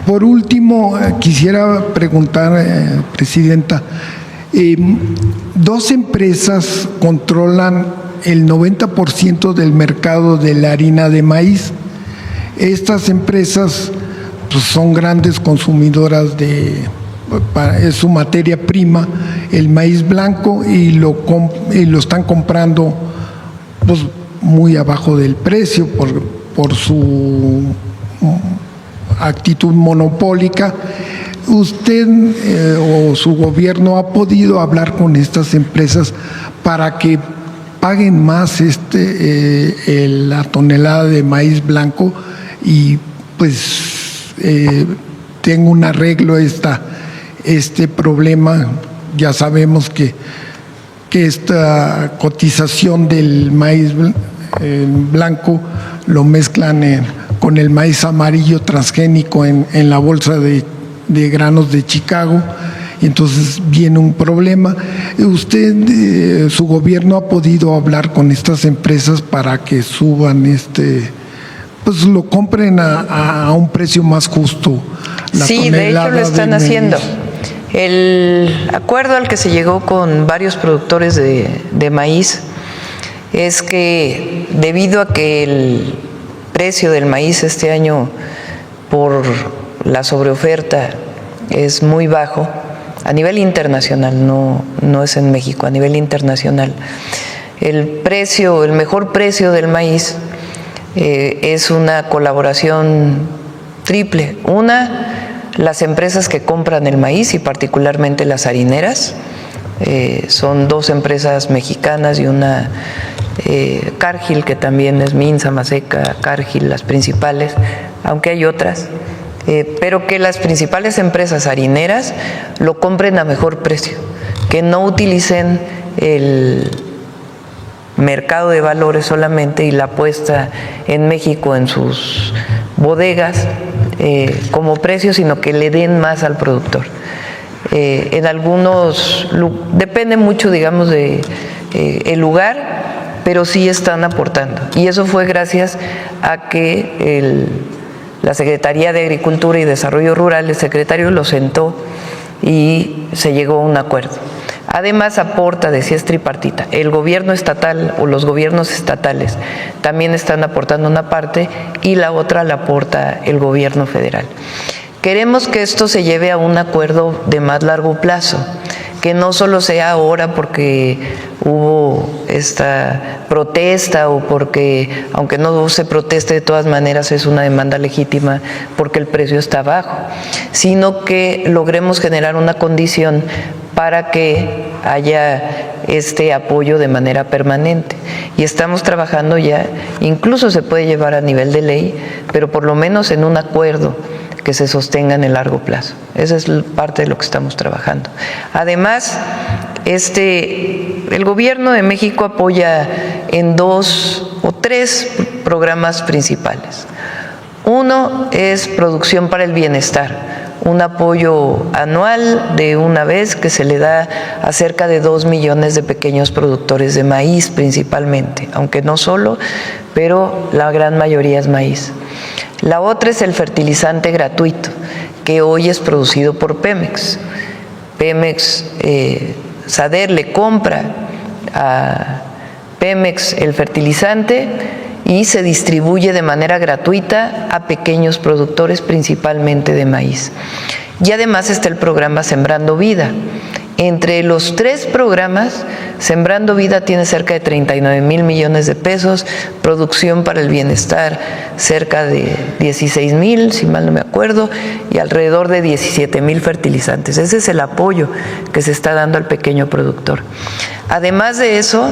Por último, quisiera preguntar, Presidenta, 2 empresas controlan el 90% del mercado de la harina de maíz. Estas empresas pues son grandes consumidoras es su materia prima, el maíz blanco, y lo están comprando pues muy abajo del precio por su actitud monopólica. ¿usted o su gobierno ha podido hablar con estas empresas para que paguen más la tonelada de maíz blanco y pues tenga un arreglo este problema? Ya sabemos que esta cotización del maíz blanco lo mezclan con el maíz amarillo transgénico en la bolsa de granos de Chicago, y entonces viene un problema. ¿Usted, su gobierno, ha podido hablar con estas empresas para que suban pues lo compren a un precio más justo? Sí, de hecho lo están haciendo. El acuerdo al que se llegó con varios productores de maíz es que, debido a que el precio del maíz este año por la sobreoferta es muy bajo a nivel internacional, no es en México, a nivel internacional, el mejor precio del maíz es una colaboración triple. Una, las empresas que compran el maíz y particularmente las harineras, son dos empresas mexicanas y una Cargill, que también es Minsa, Maseca, Cargill, las principales, aunque hay otras, pero que las principales empresas harineras lo compren a mejor precio, que no utilicen el mercado de valores solamente y la puesta en México en sus bodegas como precio, sino que le den más al productor. En algunos, depende mucho, digamos, de el lugar, pero sí están aportando. Y eso fue gracias a que la Secretaría de Agricultura y Desarrollo Rural, el secretario lo sentó y se llegó a un acuerdo. Además aporta, decía, es tripartita. El gobierno estatal o los gobiernos estatales también están aportando una parte y la otra la aporta el gobierno federal. Queremos que esto se lleve a un acuerdo de más largo plazo, que no solo sea ahora porque hubo esta protesta o porque, aunque no se proteste, de todas maneras es una demanda legítima porque el precio está bajo, sino que logremos generar una condición para que haya este apoyo de manera permanente. Y estamos trabajando ya, incluso se puede llevar a nivel de ley, pero por lo menos en un acuerdo que se sostenga en el largo plazo. Esa es parte de lo que estamos trabajando. Además, el gobierno de México apoya en 2 o 3 programas principales. Uno es Producción para el Bienestar, un apoyo anual de una vez que se le da a cerca de 2 millones de pequeños productores de maíz principalmente, aunque no solo, pero la gran mayoría es maíz. La otra es el fertilizante gratuito, que hoy es producido por Pemex. Pemex, SADER le compra a Pemex el fertilizante y se distribuye de manera gratuita a pequeños productores, principalmente de maíz. Y además está el programa Sembrando Vida. Entre los 3 programas, Sembrando Vida tiene cerca de 39,000 millones de pesos, Producción para el Bienestar cerca de 16,000, si mal no me acuerdo, y alrededor de 17,000 fertilizantes. Ese es el apoyo que se está dando al pequeño productor. Además de eso,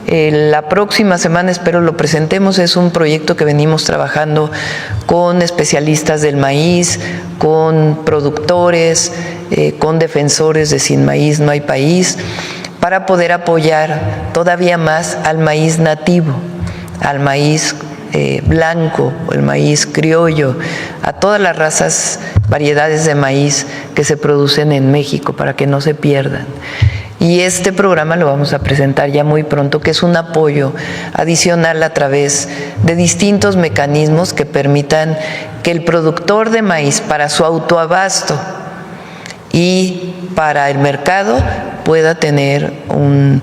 la próxima semana espero lo presentemos, es un proyecto que venimos trabajando con especialistas del maíz, con productores, con defensores de Sin Maíz No Hay País, para poder apoyar todavía más al maíz nativo, al maíz blanco, el maíz criollo, a todas las razas, variedades de maíz que se producen en México para que no se pierdan. Y este programa lo vamos a presentar ya muy pronto, que es un apoyo adicional a través de distintos mecanismos que permitan que el productor de maíz, para su autoabasto y para el mercado, pueda tener un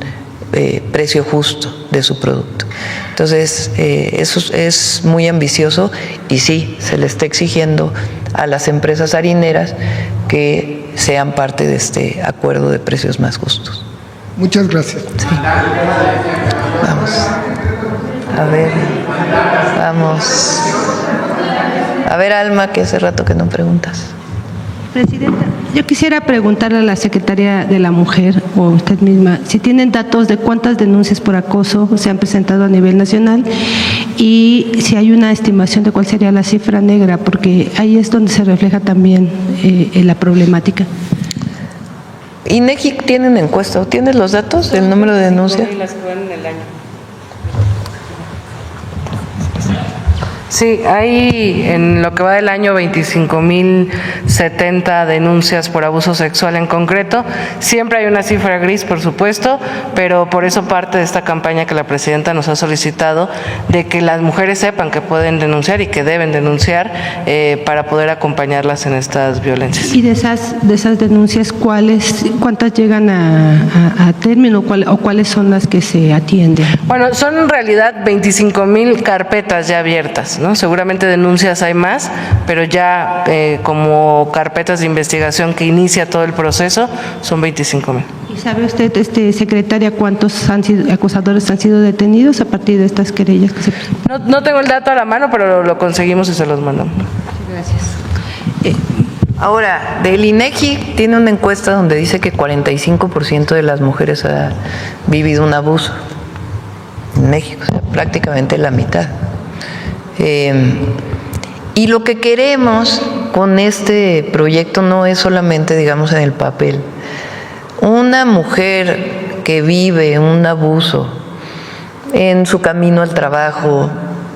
precio justo de su producto. Entonces, eso es muy ambicioso y sí, se le está exigiendo a las empresas harineras que sean parte de este acuerdo de precios más justos. Muchas gracias. Sí. Vamos. A ver, vamos. A ver, Alma, que hace rato que no preguntas. Presidenta, yo quisiera preguntarle a la Secretaría de la Mujer o a usted misma si tienen datos de cuántas denuncias por acoso se han presentado a nivel nacional y si hay una estimación de cuál sería la cifra negra, porque ahí es donde se refleja también la problemática. ¿INEGI tiene una encuesta? ¿Tienes los datos del número de denuncias? Las que van en el año. Sí, hay en lo que va del año 25,070 denuncias por abuso sexual en concreto. Siempre hay una cifra gris, por supuesto, pero por eso parte de esta campaña que la presidenta nos ha solicitado de que las mujeres sepan que pueden denunciar y que deben denunciar para poder acompañarlas en estas violencias. Y de esas denuncias, ¿cuántas llegan a término o cuáles son las que se atienden? Bueno, son en realidad 25,000 carpetas ya abiertas, ¿no? Seguramente denuncias hay más, pero ya como carpetas de investigación que inicia todo el proceso son 25,000. ¿Y sabe usted, secretaria, cuántos acusadores han sido detenidos a partir de estas querellas que se presentan? No tengo el dato a la mano, pero lo conseguimos y se los mandamos. Gracias. Ahora, del INEGI tiene una encuesta donde dice que 45% de las mujeres ha vivido un abuso en México, o sea, prácticamente la mitad. Y lo que queremos con este proyecto no es solamente, digamos, en el papel. Una mujer que vive un abuso en su camino al trabajo,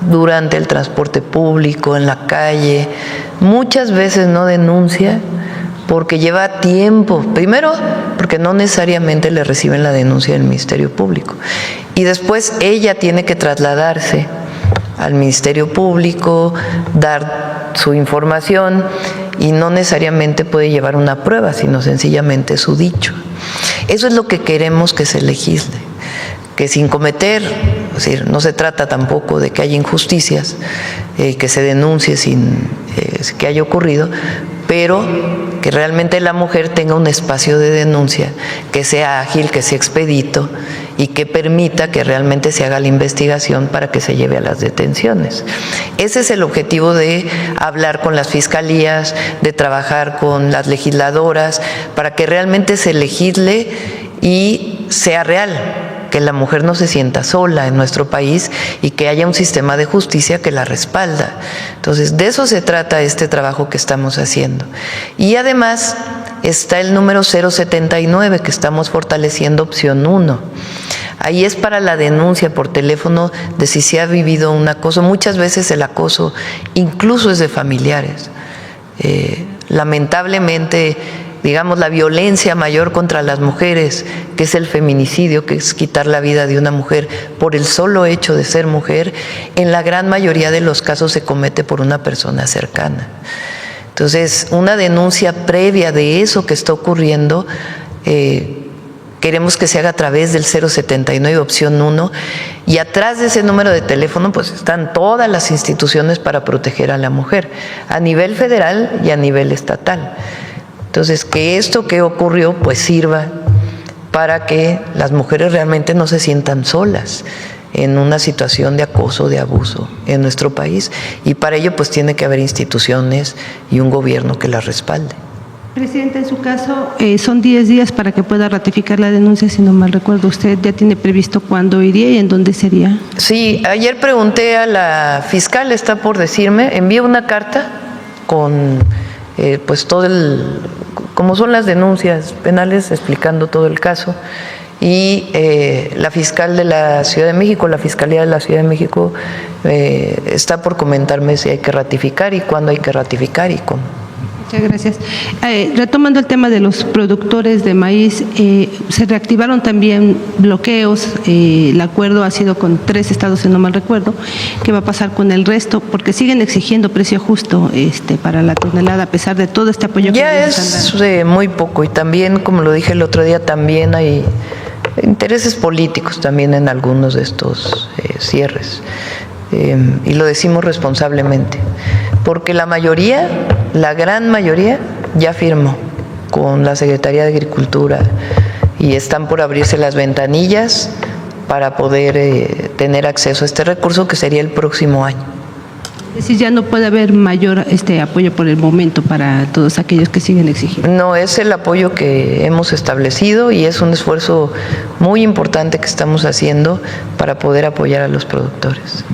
durante el transporte público, en la calle, muchas veces no denuncia porque lleva tiempo. Primero, porque no necesariamente le reciben la denuncia del Ministerio Público. Y después ella tiene que trasladarse al Ministerio Público, dar su información y no necesariamente puede llevar una prueba, sino sencillamente su dicho. Eso es lo que queremos que se legisle, que sin cometer, es decir, no se trata tampoco de que haya injusticias, que se denuncie sin que haya ocurrido, pero que realmente la mujer tenga un espacio de denuncia, que sea ágil, que sea expedito y que permita que realmente se haga la investigación para que se lleve a las detenciones. Ese es el objetivo de hablar con las fiscalías, de trabajar con las legisladoras, para que realmente se legisle y sea real, que la mujer no se sienta sola en nuestro país y que haya un sistema de justicia que la respalda. Entonces, de eso se trata este trabajo que estamos haciendo. Y además está el número 079 que estamos fortaleciendo, opción 1. Ahí es para la denuncia por teléfono de si se ha vivido un acoso. Muchas veces el acoso incluso es de familiares. Lamentablemente, digamos, la violencia mayor contra las mujeres, que es el feminicidio, que es quitar la vida de una mujer por el solo hecho de ser mujer, en la gran mayoría de los casos se comete por una persona cercana. Entonces, una denuncia previa de eso que está ocurriendo, queremos que se haga a través del 079, opción 1, y atrás de ese número de teléfono pues están todas las instituciones para proteger a la mujer, a nivel federal y a nivel estatal. Entonces, que esto que ocurrió pues sirva para que las mujeres realmente no se sientan solas en una situación de acoso, de abuso en nuestro país, y para ello pues tiene que haber instituciones y un gobierno que las respalde. Presidenta, en su caso, son 10 días para que pueda ratificar la denuncia, si no mal recuerdo. ¿Usted ya tiene previsto cuándo iría y en dónde sería? Sí, ayer pregunté a la fiscal, está por decirme, envié una carta con pues todo como son las denuncias penales, explicando todo el caso, y la fiscal de la Ciudad de México, la Fiscalía de la Ciudad de México, está por comentarme si hay que ratificar y cuándo hay que ratificar y cómo. Muchas gracias. Retomando el tema de los productores de maíz, se reactivaron también bloqueos. El acuerdo ha sido con 3 estados, si no mal recuerdo. ¿Qué va a pasar con el resto? Porque siguen exigiendo precio justo para la tonelada, a pesar de todo este apoyo que ya es muy poco, y también, como lo dije el otro día, también hay intereses políticos también en algunos de estos cierres. Y lo decimos responsablemente, porque la mayoría, la gran mayoría, ya firmó con la Secretaría de Agricultura y están por abrirse las ventanillas para poder tener acceso a este recurso que sería el próximo año. Es decir, ya no puede haber mayor apoyo por el momento para todos aquellos que siguen exigiendo. No, es el apoyo que hemos establecido y es un esfuerzo muy importante que estamos haciendo para poder apoyar a los productores.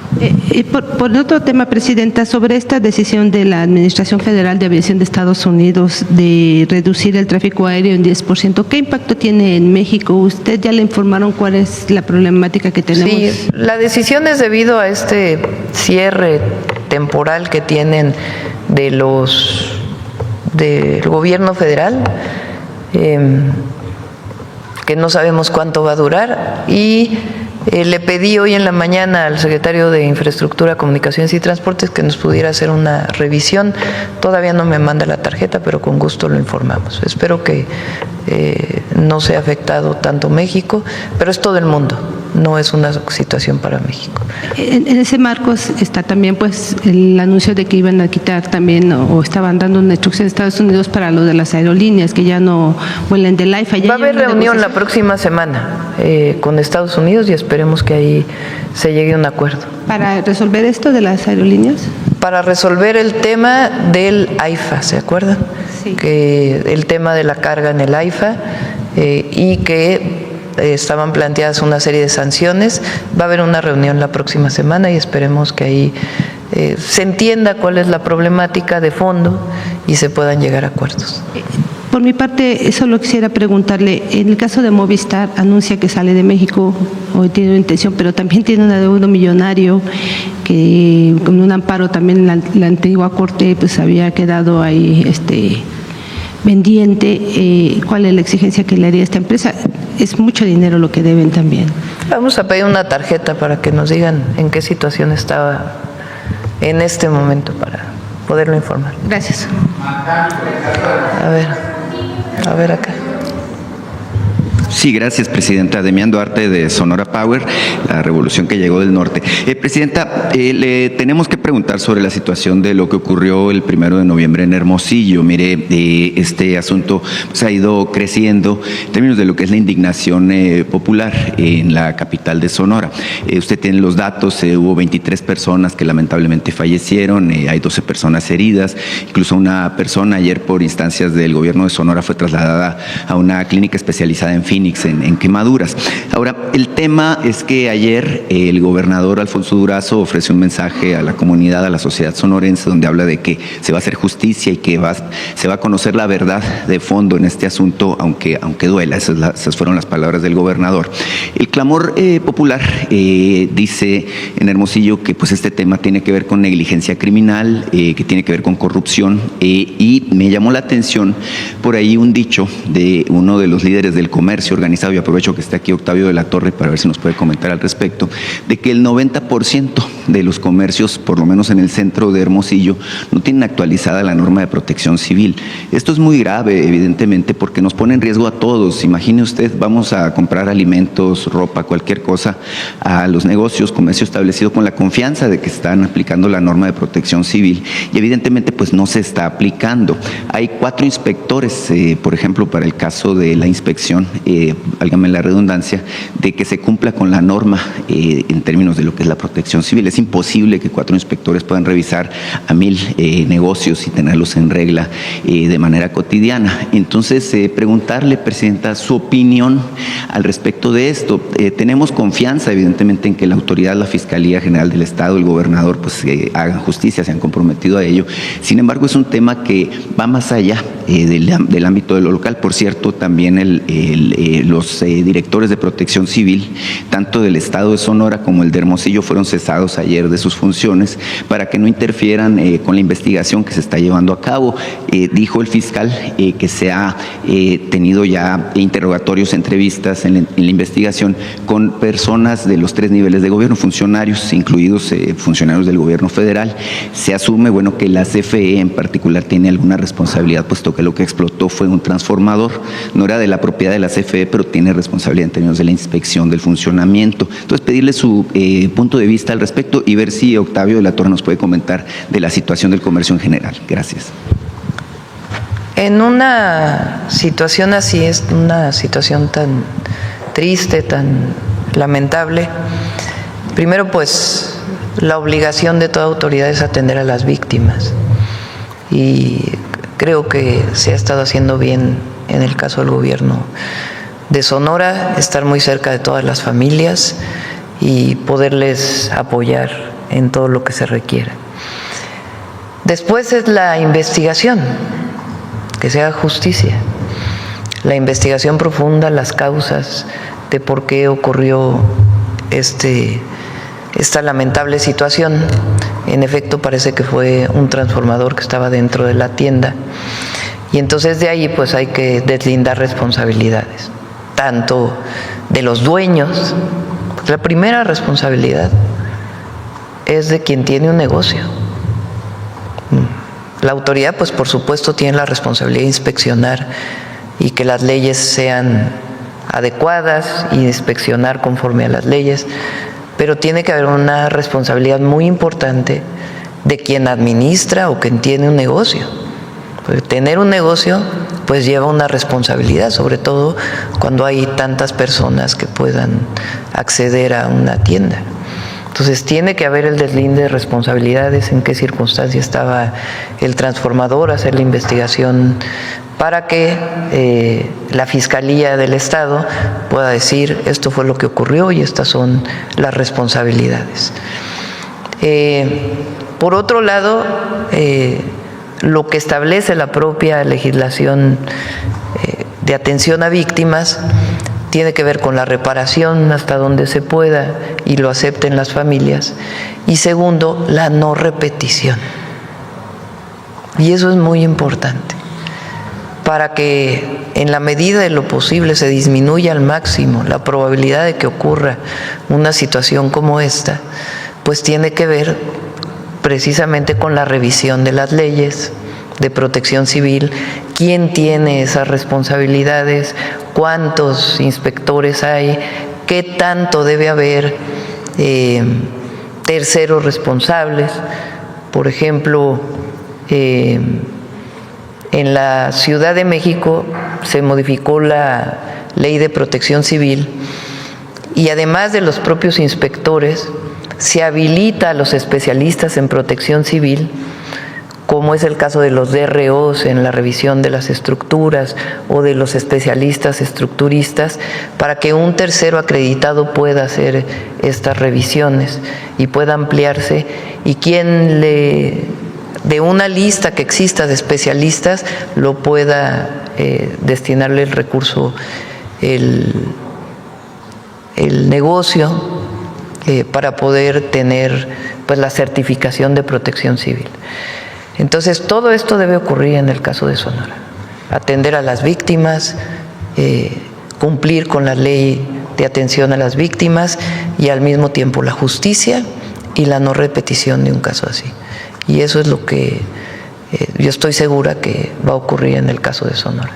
Por otro tema, Presidenta, sobre esta decisión de la Administración Federal de Aviación de Estados Unidos de reducir el tráfico aéreo en 10%, ¿qué impacto tiene en México? ¿Usted ya le informaron cuál es la problemática que tenemos? Sí, la decisión es debido a este cierre temporal que tienen del gobierno federal, que no sabemos cuánto va a durar, y le pedí hoy en la mañana al secretario de Infraestructura, Comunicaciones y Transportes que nos pudiera hacer una revisión. Todavía no me manda la tarjeta, pero con gusto lo informamos. Espero que no sea afectado tanto México, pero es todo el mundo, no es una situación para México. En ese marco está también pues el anuncio de que iban a quitar también o estaban dando una instrucción a Estados Unidos para lo de las aerolíneas, que ya no vuelen del AIFA. Va a haber reunión la próxima semana con Estados Unidos y esperemos que ahí se llegue a un acuerdo. ¿Para resolver esto de las aerolíneas? Para resolver el tema del AIFA, ¿se acuerdan? Sí. Que el tema de la carga en el AIFA y que estaban planteadas una serie de sanciones. Va a haber una reunión la próxima semana y esperemos que ahí se entienda cuál es la problemática de fondo y se puedan llegar a acuerdos. Por mi parte, solo quisiera preguntarle, en el caso de Movistar, anuncia que sale de México, hoy tiene una intención, pero también tiene un adeudo millonario, que con un amparo también la antigua Corte pues había quedado ahí pendiente. ¿Cuál es la exigencia que le haría a esta empresa? Es mucho dinero lo que deben también. Vamos a pedir una tarjeta para que nos digan en qué situación estaba en este momento para poderlo informar. Gracias. A ver acá. Sí, gracias, Presidenta. Demián Duarte, de Sonora Power, la revolución que llegó del norte. Presidenta, le tenemos que preguntar sobre la situación de lo que ocurrió el 1 de noviembre en Hermosillo. Mire, este asunto pues, ha ido creciendo en términos de lo que es la indignación popular en la capital de Sonora. Usted tiene los datos, hubo 23 personas que lamentablemente fallecieron, hay 12 personas heridas, incluso una persona ayer por instancias del gobierno de Sonora fue trasladada a una clínica especializada en Phoenix, en quemaduras. Ahora, el tema es que ayer el gobernador Alfonso Durazo ofreció un mensaje a la comunidad, a la sociedad sonorense, donde habla de que se va a hacer justicia y que se va a conocer la verdad de fondo en este asunto, aunque duela. Esas fueron las palabras del gobernador. El clamor popular dice en Hermosillo que pues este tema tiene que ver con negligencia criminal, que tiene que ver con corrupción, y me llamó la atención por ahí un dicho de uno de los líderes del comercio organizado, y aprovecho que está aquí Octavio de la Torre para ver si nos puede comentar al respecto, de que el 90% de los comercios, por lo menos en el centro de Hermosillo, no tienen actualizada la norma de protección civil. Esto es muy grave, evidentemente, porque nos pone en riesgo a todos. Imagine usted, vamos a comprar alimentos, ropa, cualquier cosa, a los negocios, comercio establecido con la confianza de que están aplicando la norma de protección civil, y evidentemente pues no se está aplicando. Hay 4 inspectores, por ejemplo, para el caso de la inspección, válgame la redundancia, de que se cumpla con la norma en términos de lo que es la protección civil. Es imposible que 4 inspectores puedan revisar a 1000 negocios y tenerlos en regla de manera cotidiana. Entonces, preguntarle, Presidenta, su opinión al respecto de esto. Tenemos confianza, evidentemente, en que la autoridad, la Fiscalía General del Estado, el gobernador, pues hagan justicia, se han comprometido a ello. Sin embargo, es un tema que va más allá del ámbito de lo local. Por cierto, también los directores de protección civil, tanto del estado de Sonora como el de Hermosillo, fueron cesados ayer de sus funciones para que no interfieran con la investigación que se está llevando a cabo. Dijo el fiscal que se ha tenido ya interrogatorios, entrevistas en la investigación con personas de los 3 niveles de gobierno, funcionarios, incluidos funcionarios del gobierno federal. Se asume, bueno, que la CFE en particular tiene alguna responsabilidad, puesto que lo que explotó fue un transformador. No era de la propiedad de la CFE, pero tiene responsabilidad en términos de la inspección del funcionamiento. Entonces, pedirle su punto de vista al respecto y ver si Octavio de la Torre nos puede comentar de la situación del comercio en general. Gracias. En una situación así, es una situación tan triste, tan lamentable, primero pues la obligación de toda autoridad es atender a las víctimas. Y creo que se ha estado haciendo bien en el caso del gobierno de Sonora, estar muy cerca de todas las familias y poderles apoyar en todo lo que se requiera. Después es la investigación, que se haga justicia, la investigación profunda, las causas de por qué ocurrió esta lamentable situación. En efecto, parece que fue un transformador que estaba dentro de la tienda, y entonces de ahí pues hay que deslindar responsabilidades, tanto de los dueños. La primera responsabilidad es de quien tiene un negocio. La autoridad, pues por supuesto, tiene la responsabilidad de inspeccionar y que las leyes sean adecuadas y inspeccionar conforme a las leyes, pero tiene que haber una responsabilidad muy importante de quien administra o quien tiene un negocio. Porque tener un negocio pues lleva una responsabilidad, sobre todo cuando hay tantas personas que puedan acceder a una tienda. Entonces tiene que haber el deslinde de responsabilidades, en qué circunstancia estaba el transformador, hacer la investigación para que la Fiscalía del Estado pueda decir esto fue lo que ocurrió y estas son las responsabilidades. Por otro lado, lo que establece la propia legislación de atención a víctimas tiene que ver con la reparación hasta donde se pueda y lo acepten las familias. Y segundo, la no repetición. Y eso es muy importante, para que en la medida de lo posible se disminuya al máximo la probabilidad de que ocurra una situación como esta, pues tiene que ver precisamente con la revisión de las leyes de protección civil, quién tiene esas responsabilidades, cuántos inspectores hay, qué tanto debe haber terceros responsables. Por ejemplo, en la Ciudad de México se modificó la Ley de Protección Civil y además de los propios inspectores, se habilita a los especialistas en protección civil, como es el caso de los DROs en la revisión de las estructuras o de los especialistas estructuristas, para que un tercero acreditado pueda hacer estas revisiones y pueda ampliarse, y quien de una lista que exista de especialistas lo pueda destinarle el recurso, el negocio, para poder tener pues la certificación de protección civil. Entonces, todo esto debe ocurrir en el caso de Sonora. Atender a las víctimas, cumplir con la ley de atención a las víctimas y al mismo tiempo la justicia y la no repetición de un caso así. Y eso es lo que yo estoy segura que va a ocurrir en el caso de Sonora.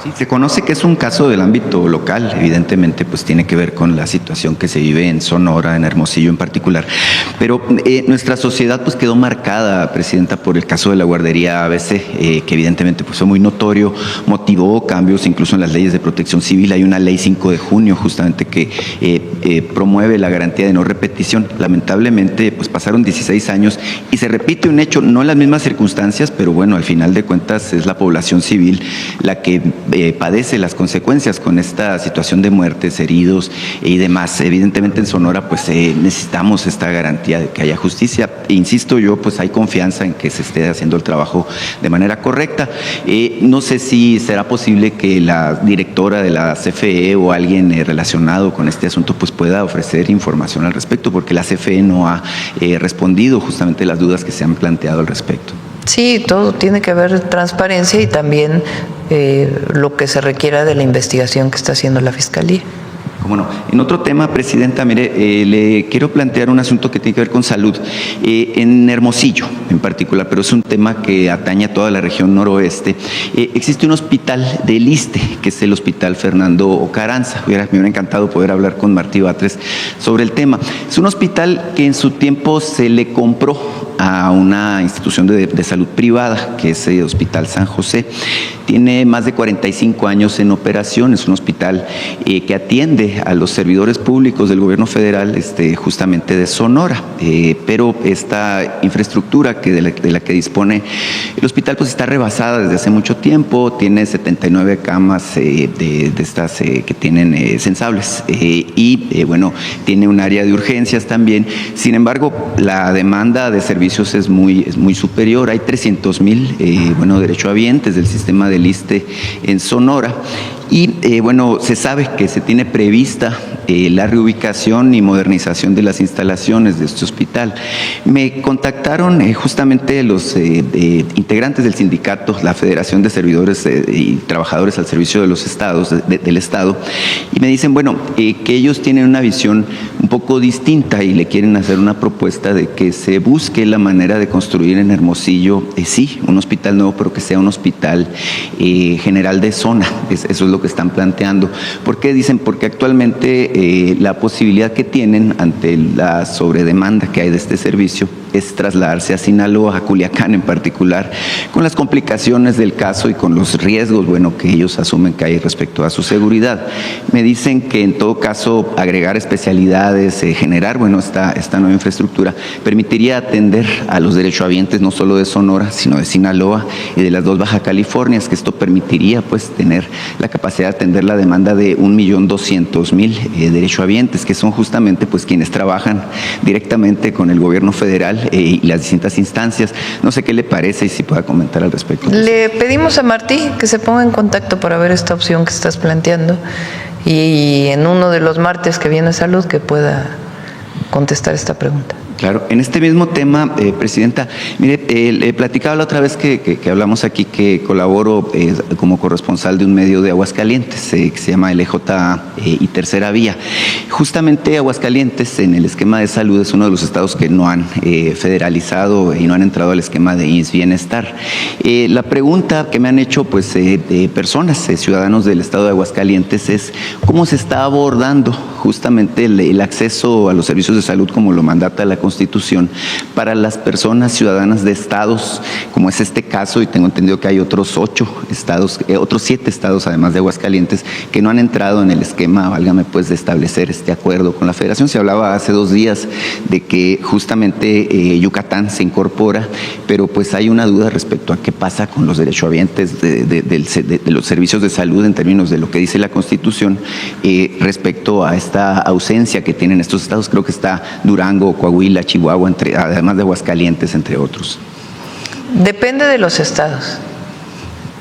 Sí, se conoce que es un caso del ámbito local, evidentemente pues tiene que ver con la situación que se vive en Sonora, en Hermosillo en particular, pero nuestra sociedad pues quedó marcada, Presidenta, por el caso de la guardería ABC, que evidentemente pues fue muy notorio, motivó cambios incluso en las leyes de protección civil. Hay una ley 5 de junio justamente que promueve la garantía de no repetición. Lamentablemente pues pasaron 16 años y se repite un hecho, no en las mismas circunstancias, pero bueno, al final de cuentas es la población civil la que padece las consecuencias con esta situación de muertes, heridos y demás. Evidentemente en Sonora pues necesitamos esta garantía de que haya justicia. E insisto yo, pues hay confianza en que se esté haciendo el trabajo de manera correcta. No sé si será posible que la directora de la CFE o alguien relacionado con este asunto pues pueda ofrecer información al respecto, porque la CFE no ha respondido justamente las dudas que se han planteado al respecto. Sí, todo tiene que haber transparencia y también lo que se requiera de la investigación que está haciendo la Fiscalía. Bueno, en otro tema, Presidenta, mire, le quiero plantear un asunto que tiene que ver con salud, en Hermosillo en particular, pero es un tema que atañe a toda la región noroeste. Existe un hospital del ISSSTE, que es el Hospital Fernando Ocaranza. Me hubiera encantado poder hablar con Martí Batres sobre el tema. Es un hospital que en su tiempo se le compró a una institución de salud privada, que es el Hospital San José. Tiene más de 45 años en operación, es un hospital que atiende a los servidores públicos del gobierno federal, justamente de Sonora, pero esta infraestructura de la que dispone el hospital pues está rebasada desde hace mucho tiempo, tiene 79 camas de estas que tienen sensables y bueno, tiene un área de urgencias también. Sin embargo, la demanda de servicios es muy superior. Hay 300,000 derechohabientes del sistema del ISSSTE en Sonora. Y bueno, se sabe que se tiene prevista la reubicación y modernización de las instalaciones de este hospital. Me contactaron justamente los integrantes del sindicato, la Federación de Servidores y Trabajadores al Servicio de los Estados, del Estado, y me dicen, bueno, que ellos tienen una visión un poco distinta y le quieren hacer una propuesta de que se busque la manera de construir en Hermosillo, sí, un hospital nuevo, pero que sea un hospital general de zona. Eso es lo que están planteando. ¿Por qué? Dicen, porque actualmente la posibilidad que tienen ante la sobredemanda que hay de este servicio es trasladarse a Sinaloa, a Culiacán en particular, con las complicaciones del caso y con los riesgos, que ellos asumen que hay respecto a su seguridad. Me dicen que en todo caso agregar especialidades, generar, esta nueva infraestructura permitiría atender a los derechohabientes no solo de Sonora, sino de Sinaloa y de las dos Baja Californias, que esto permitiría pues tener la capacidad de atender la demanda de 1,200,000 derechohabientes, que son justamente pues quienes trabajan directamente con el gobierno federal y las distintas instancias. No sé qué le parece y si pueda comentar al respecto. Le pedimos a Martí que se ponga en contacto para ver esta opción que estás planteando y en uno de los martes que viene Salud que pueda contestar esta pregunta. Claro, en este mismo tema, Presidenta, mire, le platicaba la otra vez que hablamos aquí que colaboro como corresponsal de un medio de Aguascalientes que se llama LJ y Tercera Vía. Justamente Aguascalientes en el esquema de salud es uno de los estados que no han federalizado y no han entrado al esquema de IMSS Bienestar. La pregunta que me han hecho pues de personas, ciudadanos del estado de Aguascalientes es cómo se está abordando justamente el acceso a los servicios de salud como lo mandata la Constitución para las personas ciudadanas de estados, como es este caso, y tengo entendido que hay otros 7 estados, además de Aguascalientes, que no han entrado en el esquema, válgame pues, de establecer este acuerdo con la Federación. Se hablaba hace 2 días de que justamente Yucatán se incorpora, pero pues hay una duda respecto a qué pasa con los derechohabientes de los servicios de salud en términos de lo que dice la Constitución respecto a esta ausencia que tienen estos estados. Creo que está Durango, Coahuila, Chihuahua, además de Aguascalientes, entre otros. Depende de los estados,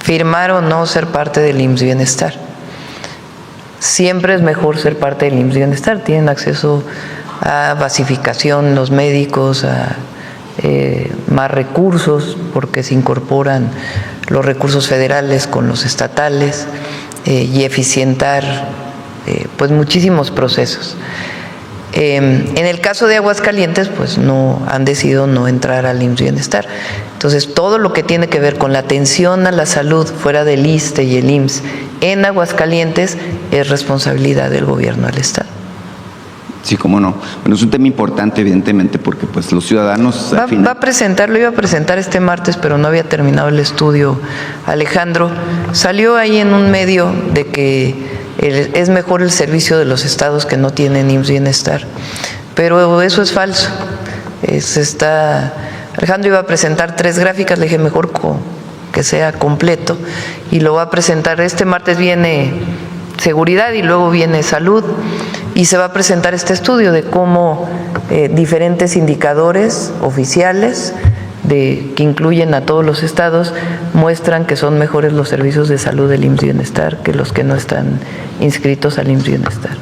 firmar o no ser parte del IMSS Bienestar. Siempre es mejor ser parte del IMSS Bienestar, tienen acceso a basificación los médicos, a más recursos, porque se incorporan los recursos federales con los estatales y eficientar pues muchísimos procesos. En el caso de Aguascalientes, pues no han decidido no entrar al IMSS Bienestar. Entonces, todo lo que tiene que ver con la atención a la salud fuera del ISSSTE y el IMSS en Aguascalientes es responsabilidad del gobierno del estado. Sí, cómo no. Bueno, es un tema importante, evidentemente, porque pues los ciudadanos... Va a presentar, lo iba a presentar este martes, pero no había terminado el estudio, Alejandro. Salió ahí en un medio de que es mejor el servicio de los estados que no tienen IMSS Bienestar, pero eso es falso. Alejandro iba a presentar 3 gráficas, le dije mejor que sea completo, y lo va a presentar. Este martes viene seguridad y luego viene salud, y se va a presentar este estudio de cómo diferentes indicadores oficiales que incluyen a todos los estados muestran que son mejores los servicios de salud del IMSS Bienestar que los que no están inscritos al IMSS Bienestar.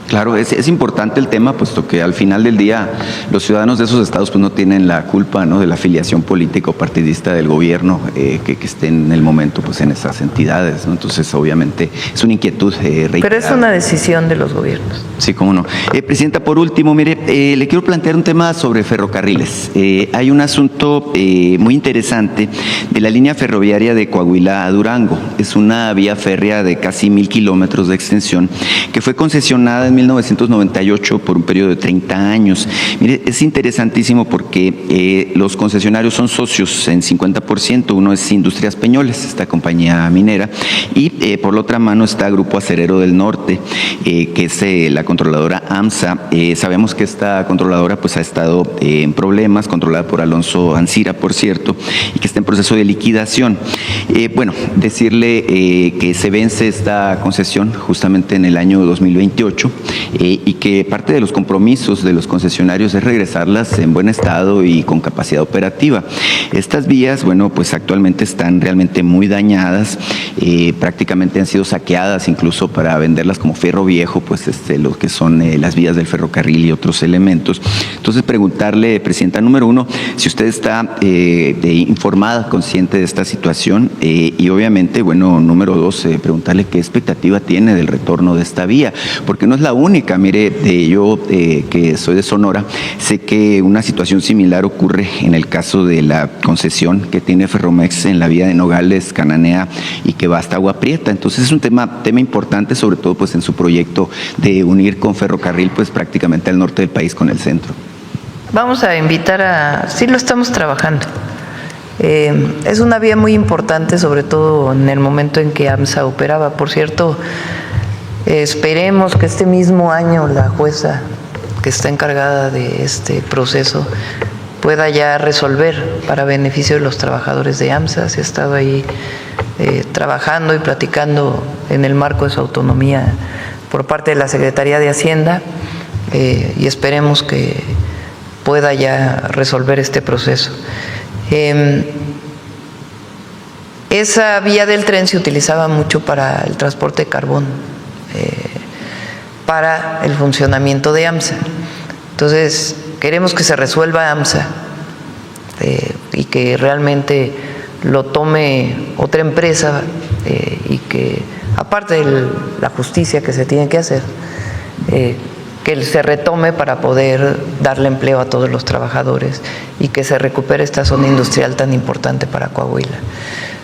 Claro, es importante el tema, puesto que al final del día los ciudadanos de esos estados pues no tienen la culpa, ¿no?, de la afiliación política o partidista del gobierno que esté en el momento pues en esas entidades, ¿no? Entonces, obviamente, es una inquietud reiterada. Pero es una decisión de los gobiernos. Sí, cómo no. Presidenta, por último, mire, le quiero plantear un tema sobre ferrocarriles. Hay un asunto muy interesante de la línea ferroviaria de Coahuila a Durango. Es una vía férrea de casi 1,000 kilómetros de extensión que fue concesionada en en 1998 por un periodo de 30 años. Mire, es interesantísimo porque los concesionarios son socios en 50%, uno es Industrias Peñoles, esta compañía minera, y por la otra mano está Grupo Acerero del Norte, que es la controladora AMSA. Sabemos que esta controladora pues ha estado en problemas, controlada por Alonso Ancira, por cierto, y que está en proceso de liquidación. Bueno, decirle que se vence esta concesión justamente en el año 2028 y que parte de los compromisos de los concesionarios es regresarlas en buen estado y con capacidad operativa. Estas vías, bueno, pues actualmente están realmente muy dañadas, prácticamente han sido saqueadas incluso para venderlas como ferro viejo, pues lo que son las vías del ferrocarril y otros elementos. Entonces preguntarle, Presidenta, número uno, si usted está informada, consciente de esta situación y obviamente, bueno, número dos, preguntarle qué expectativa tiene del retorno de esta vía, porque no es la única. Mire, yo que soy de Sonora, sé que una situación similar ocurre en el caso de la concesión que tiene Ferromex en la vía de Nogales, Cananea y que va hasta Agua Prieta. Entonces es un tema importante, sobre todo pues en su proyecto de unir con ferrocarril pues prácticamente al norte del país con el centro. Vamos a invitar sí lo estamos trabajando. Es una vía muy importante, sobre todo en el momento en que AMSA operaba. Por cierto, esperemos que este mismo año la jueza que está encargada de este proceso pueda ya resolver para beneficio de los trabajadores de AMSA. Se ha estado ahí trabajando y platicando en el marco de su autonomía por parte de la Secretaría de Hacienda y esperemos que pueda ya resolver este proceso. Esa vía del tren se utilizaba mucho para el transporte de carbón, para el funcionamiento de AMSA. Entonces, queremos que se resuelva AMSA y que realmente lo tome otra empresa y que, aparte de la justicia que se tiene que hacer, que se retome para poder darle empleo a todos los trabajadores y que se recupere esta zona industrial tan importante para Coahuila.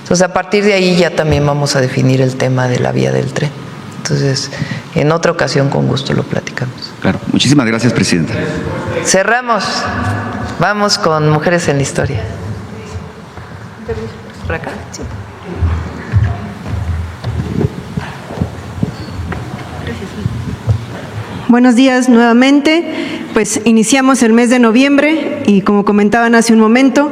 Entonces, a partir de ahí ya también vamos a definir el tema de la vía del tren. Entonces, en otra ocasión con gusto lo platicamos. Claro, muchísimas gracias, Presidenta. Cerramos. Vamos con Mujeres en la Historia. ¿Por acá? Sí. Buenos días nuevamente. Pues iniciamos el mes de noviembre y, como comentaban hace un momento,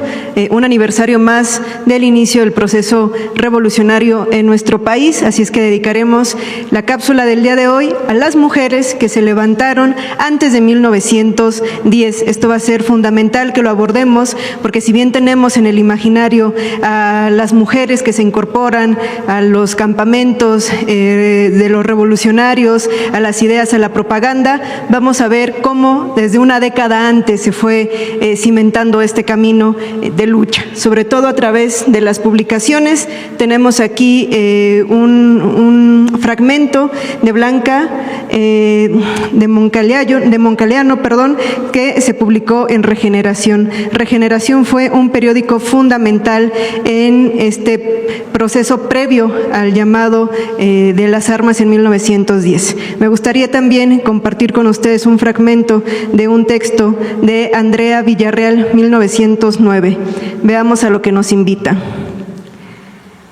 un aniversario más del inicio del proceso revolucionario en nuestro país. Así es que dedicaremos la cápsula del día de hoy a las mujeres que se levantaron antes de 1910. Esto va a ser fundamental que lo abordemos porque, si bien tenemos en el imaginario a las mujeres que se incorporan a los campamentos de los revolucionarios, a las ideas, a la propaganda, vamos a ver cómo desde una década antes se fue cimentando este camino de lucha, sobre todo a través de las publicaciones. Tenemos aquí un fragmento de Blanca de Moncaliano, que se publicó en Regeneración. Regeneración fue un periódico fundamental en este proceso previo al llamado de las armas en 1910. Me gustaría también compartir con ustedes un fragmento de un texto de Andrea Villarreal, 1909. Veamos a lo que nos invita.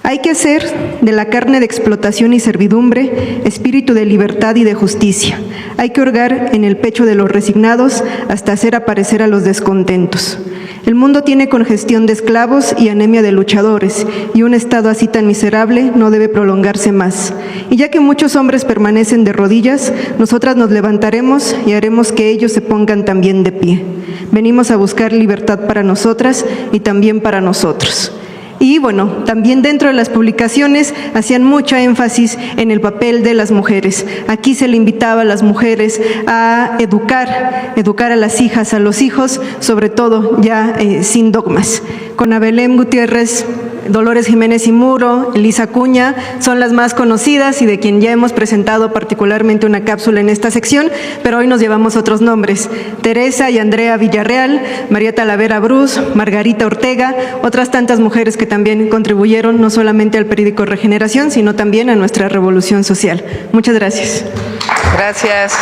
Hay que hacer de la carne de explotación y servidumbre espíritu de libertad y de justicia. Hay que hurgar en el pecho de los resignados hasta hacer aparecer a los descontentos. El mundo tiene congestión de esclavos y anemia de luchadores, y un estado así tan miserable no debe prolongarse más. Y ya que muchos hombres permanecen de rodillas, nosotras nos levantaremos y haremos que ellos se pongan también de pie. Venimos a buscar libertad para nosotras y también para nosotros. Y bueno, también dentro de las publicaciones hacían mucho énfasis en el papel de las mujeres. Aquí se le invitaba a las mujeres a educar a las hijas, a los hijos, sobre todo ya sin dogmas. Con Abelén Gutiérrez Dolores Jiménez y Muro, Elisa Cuña, son las más conocidas y de quien ya hemos presentado particularmente una cápsula en esta sección, pero hoy nos llevamos otros nombres: Teresa y Andrea Villarreal, María Talavera Bruz, Margarita Ortega, otras tantas mujeres que también contribuyeron no solamente al periódico Regeneración, sino también a nuestra revolución social. Muchas gracias. Gracias.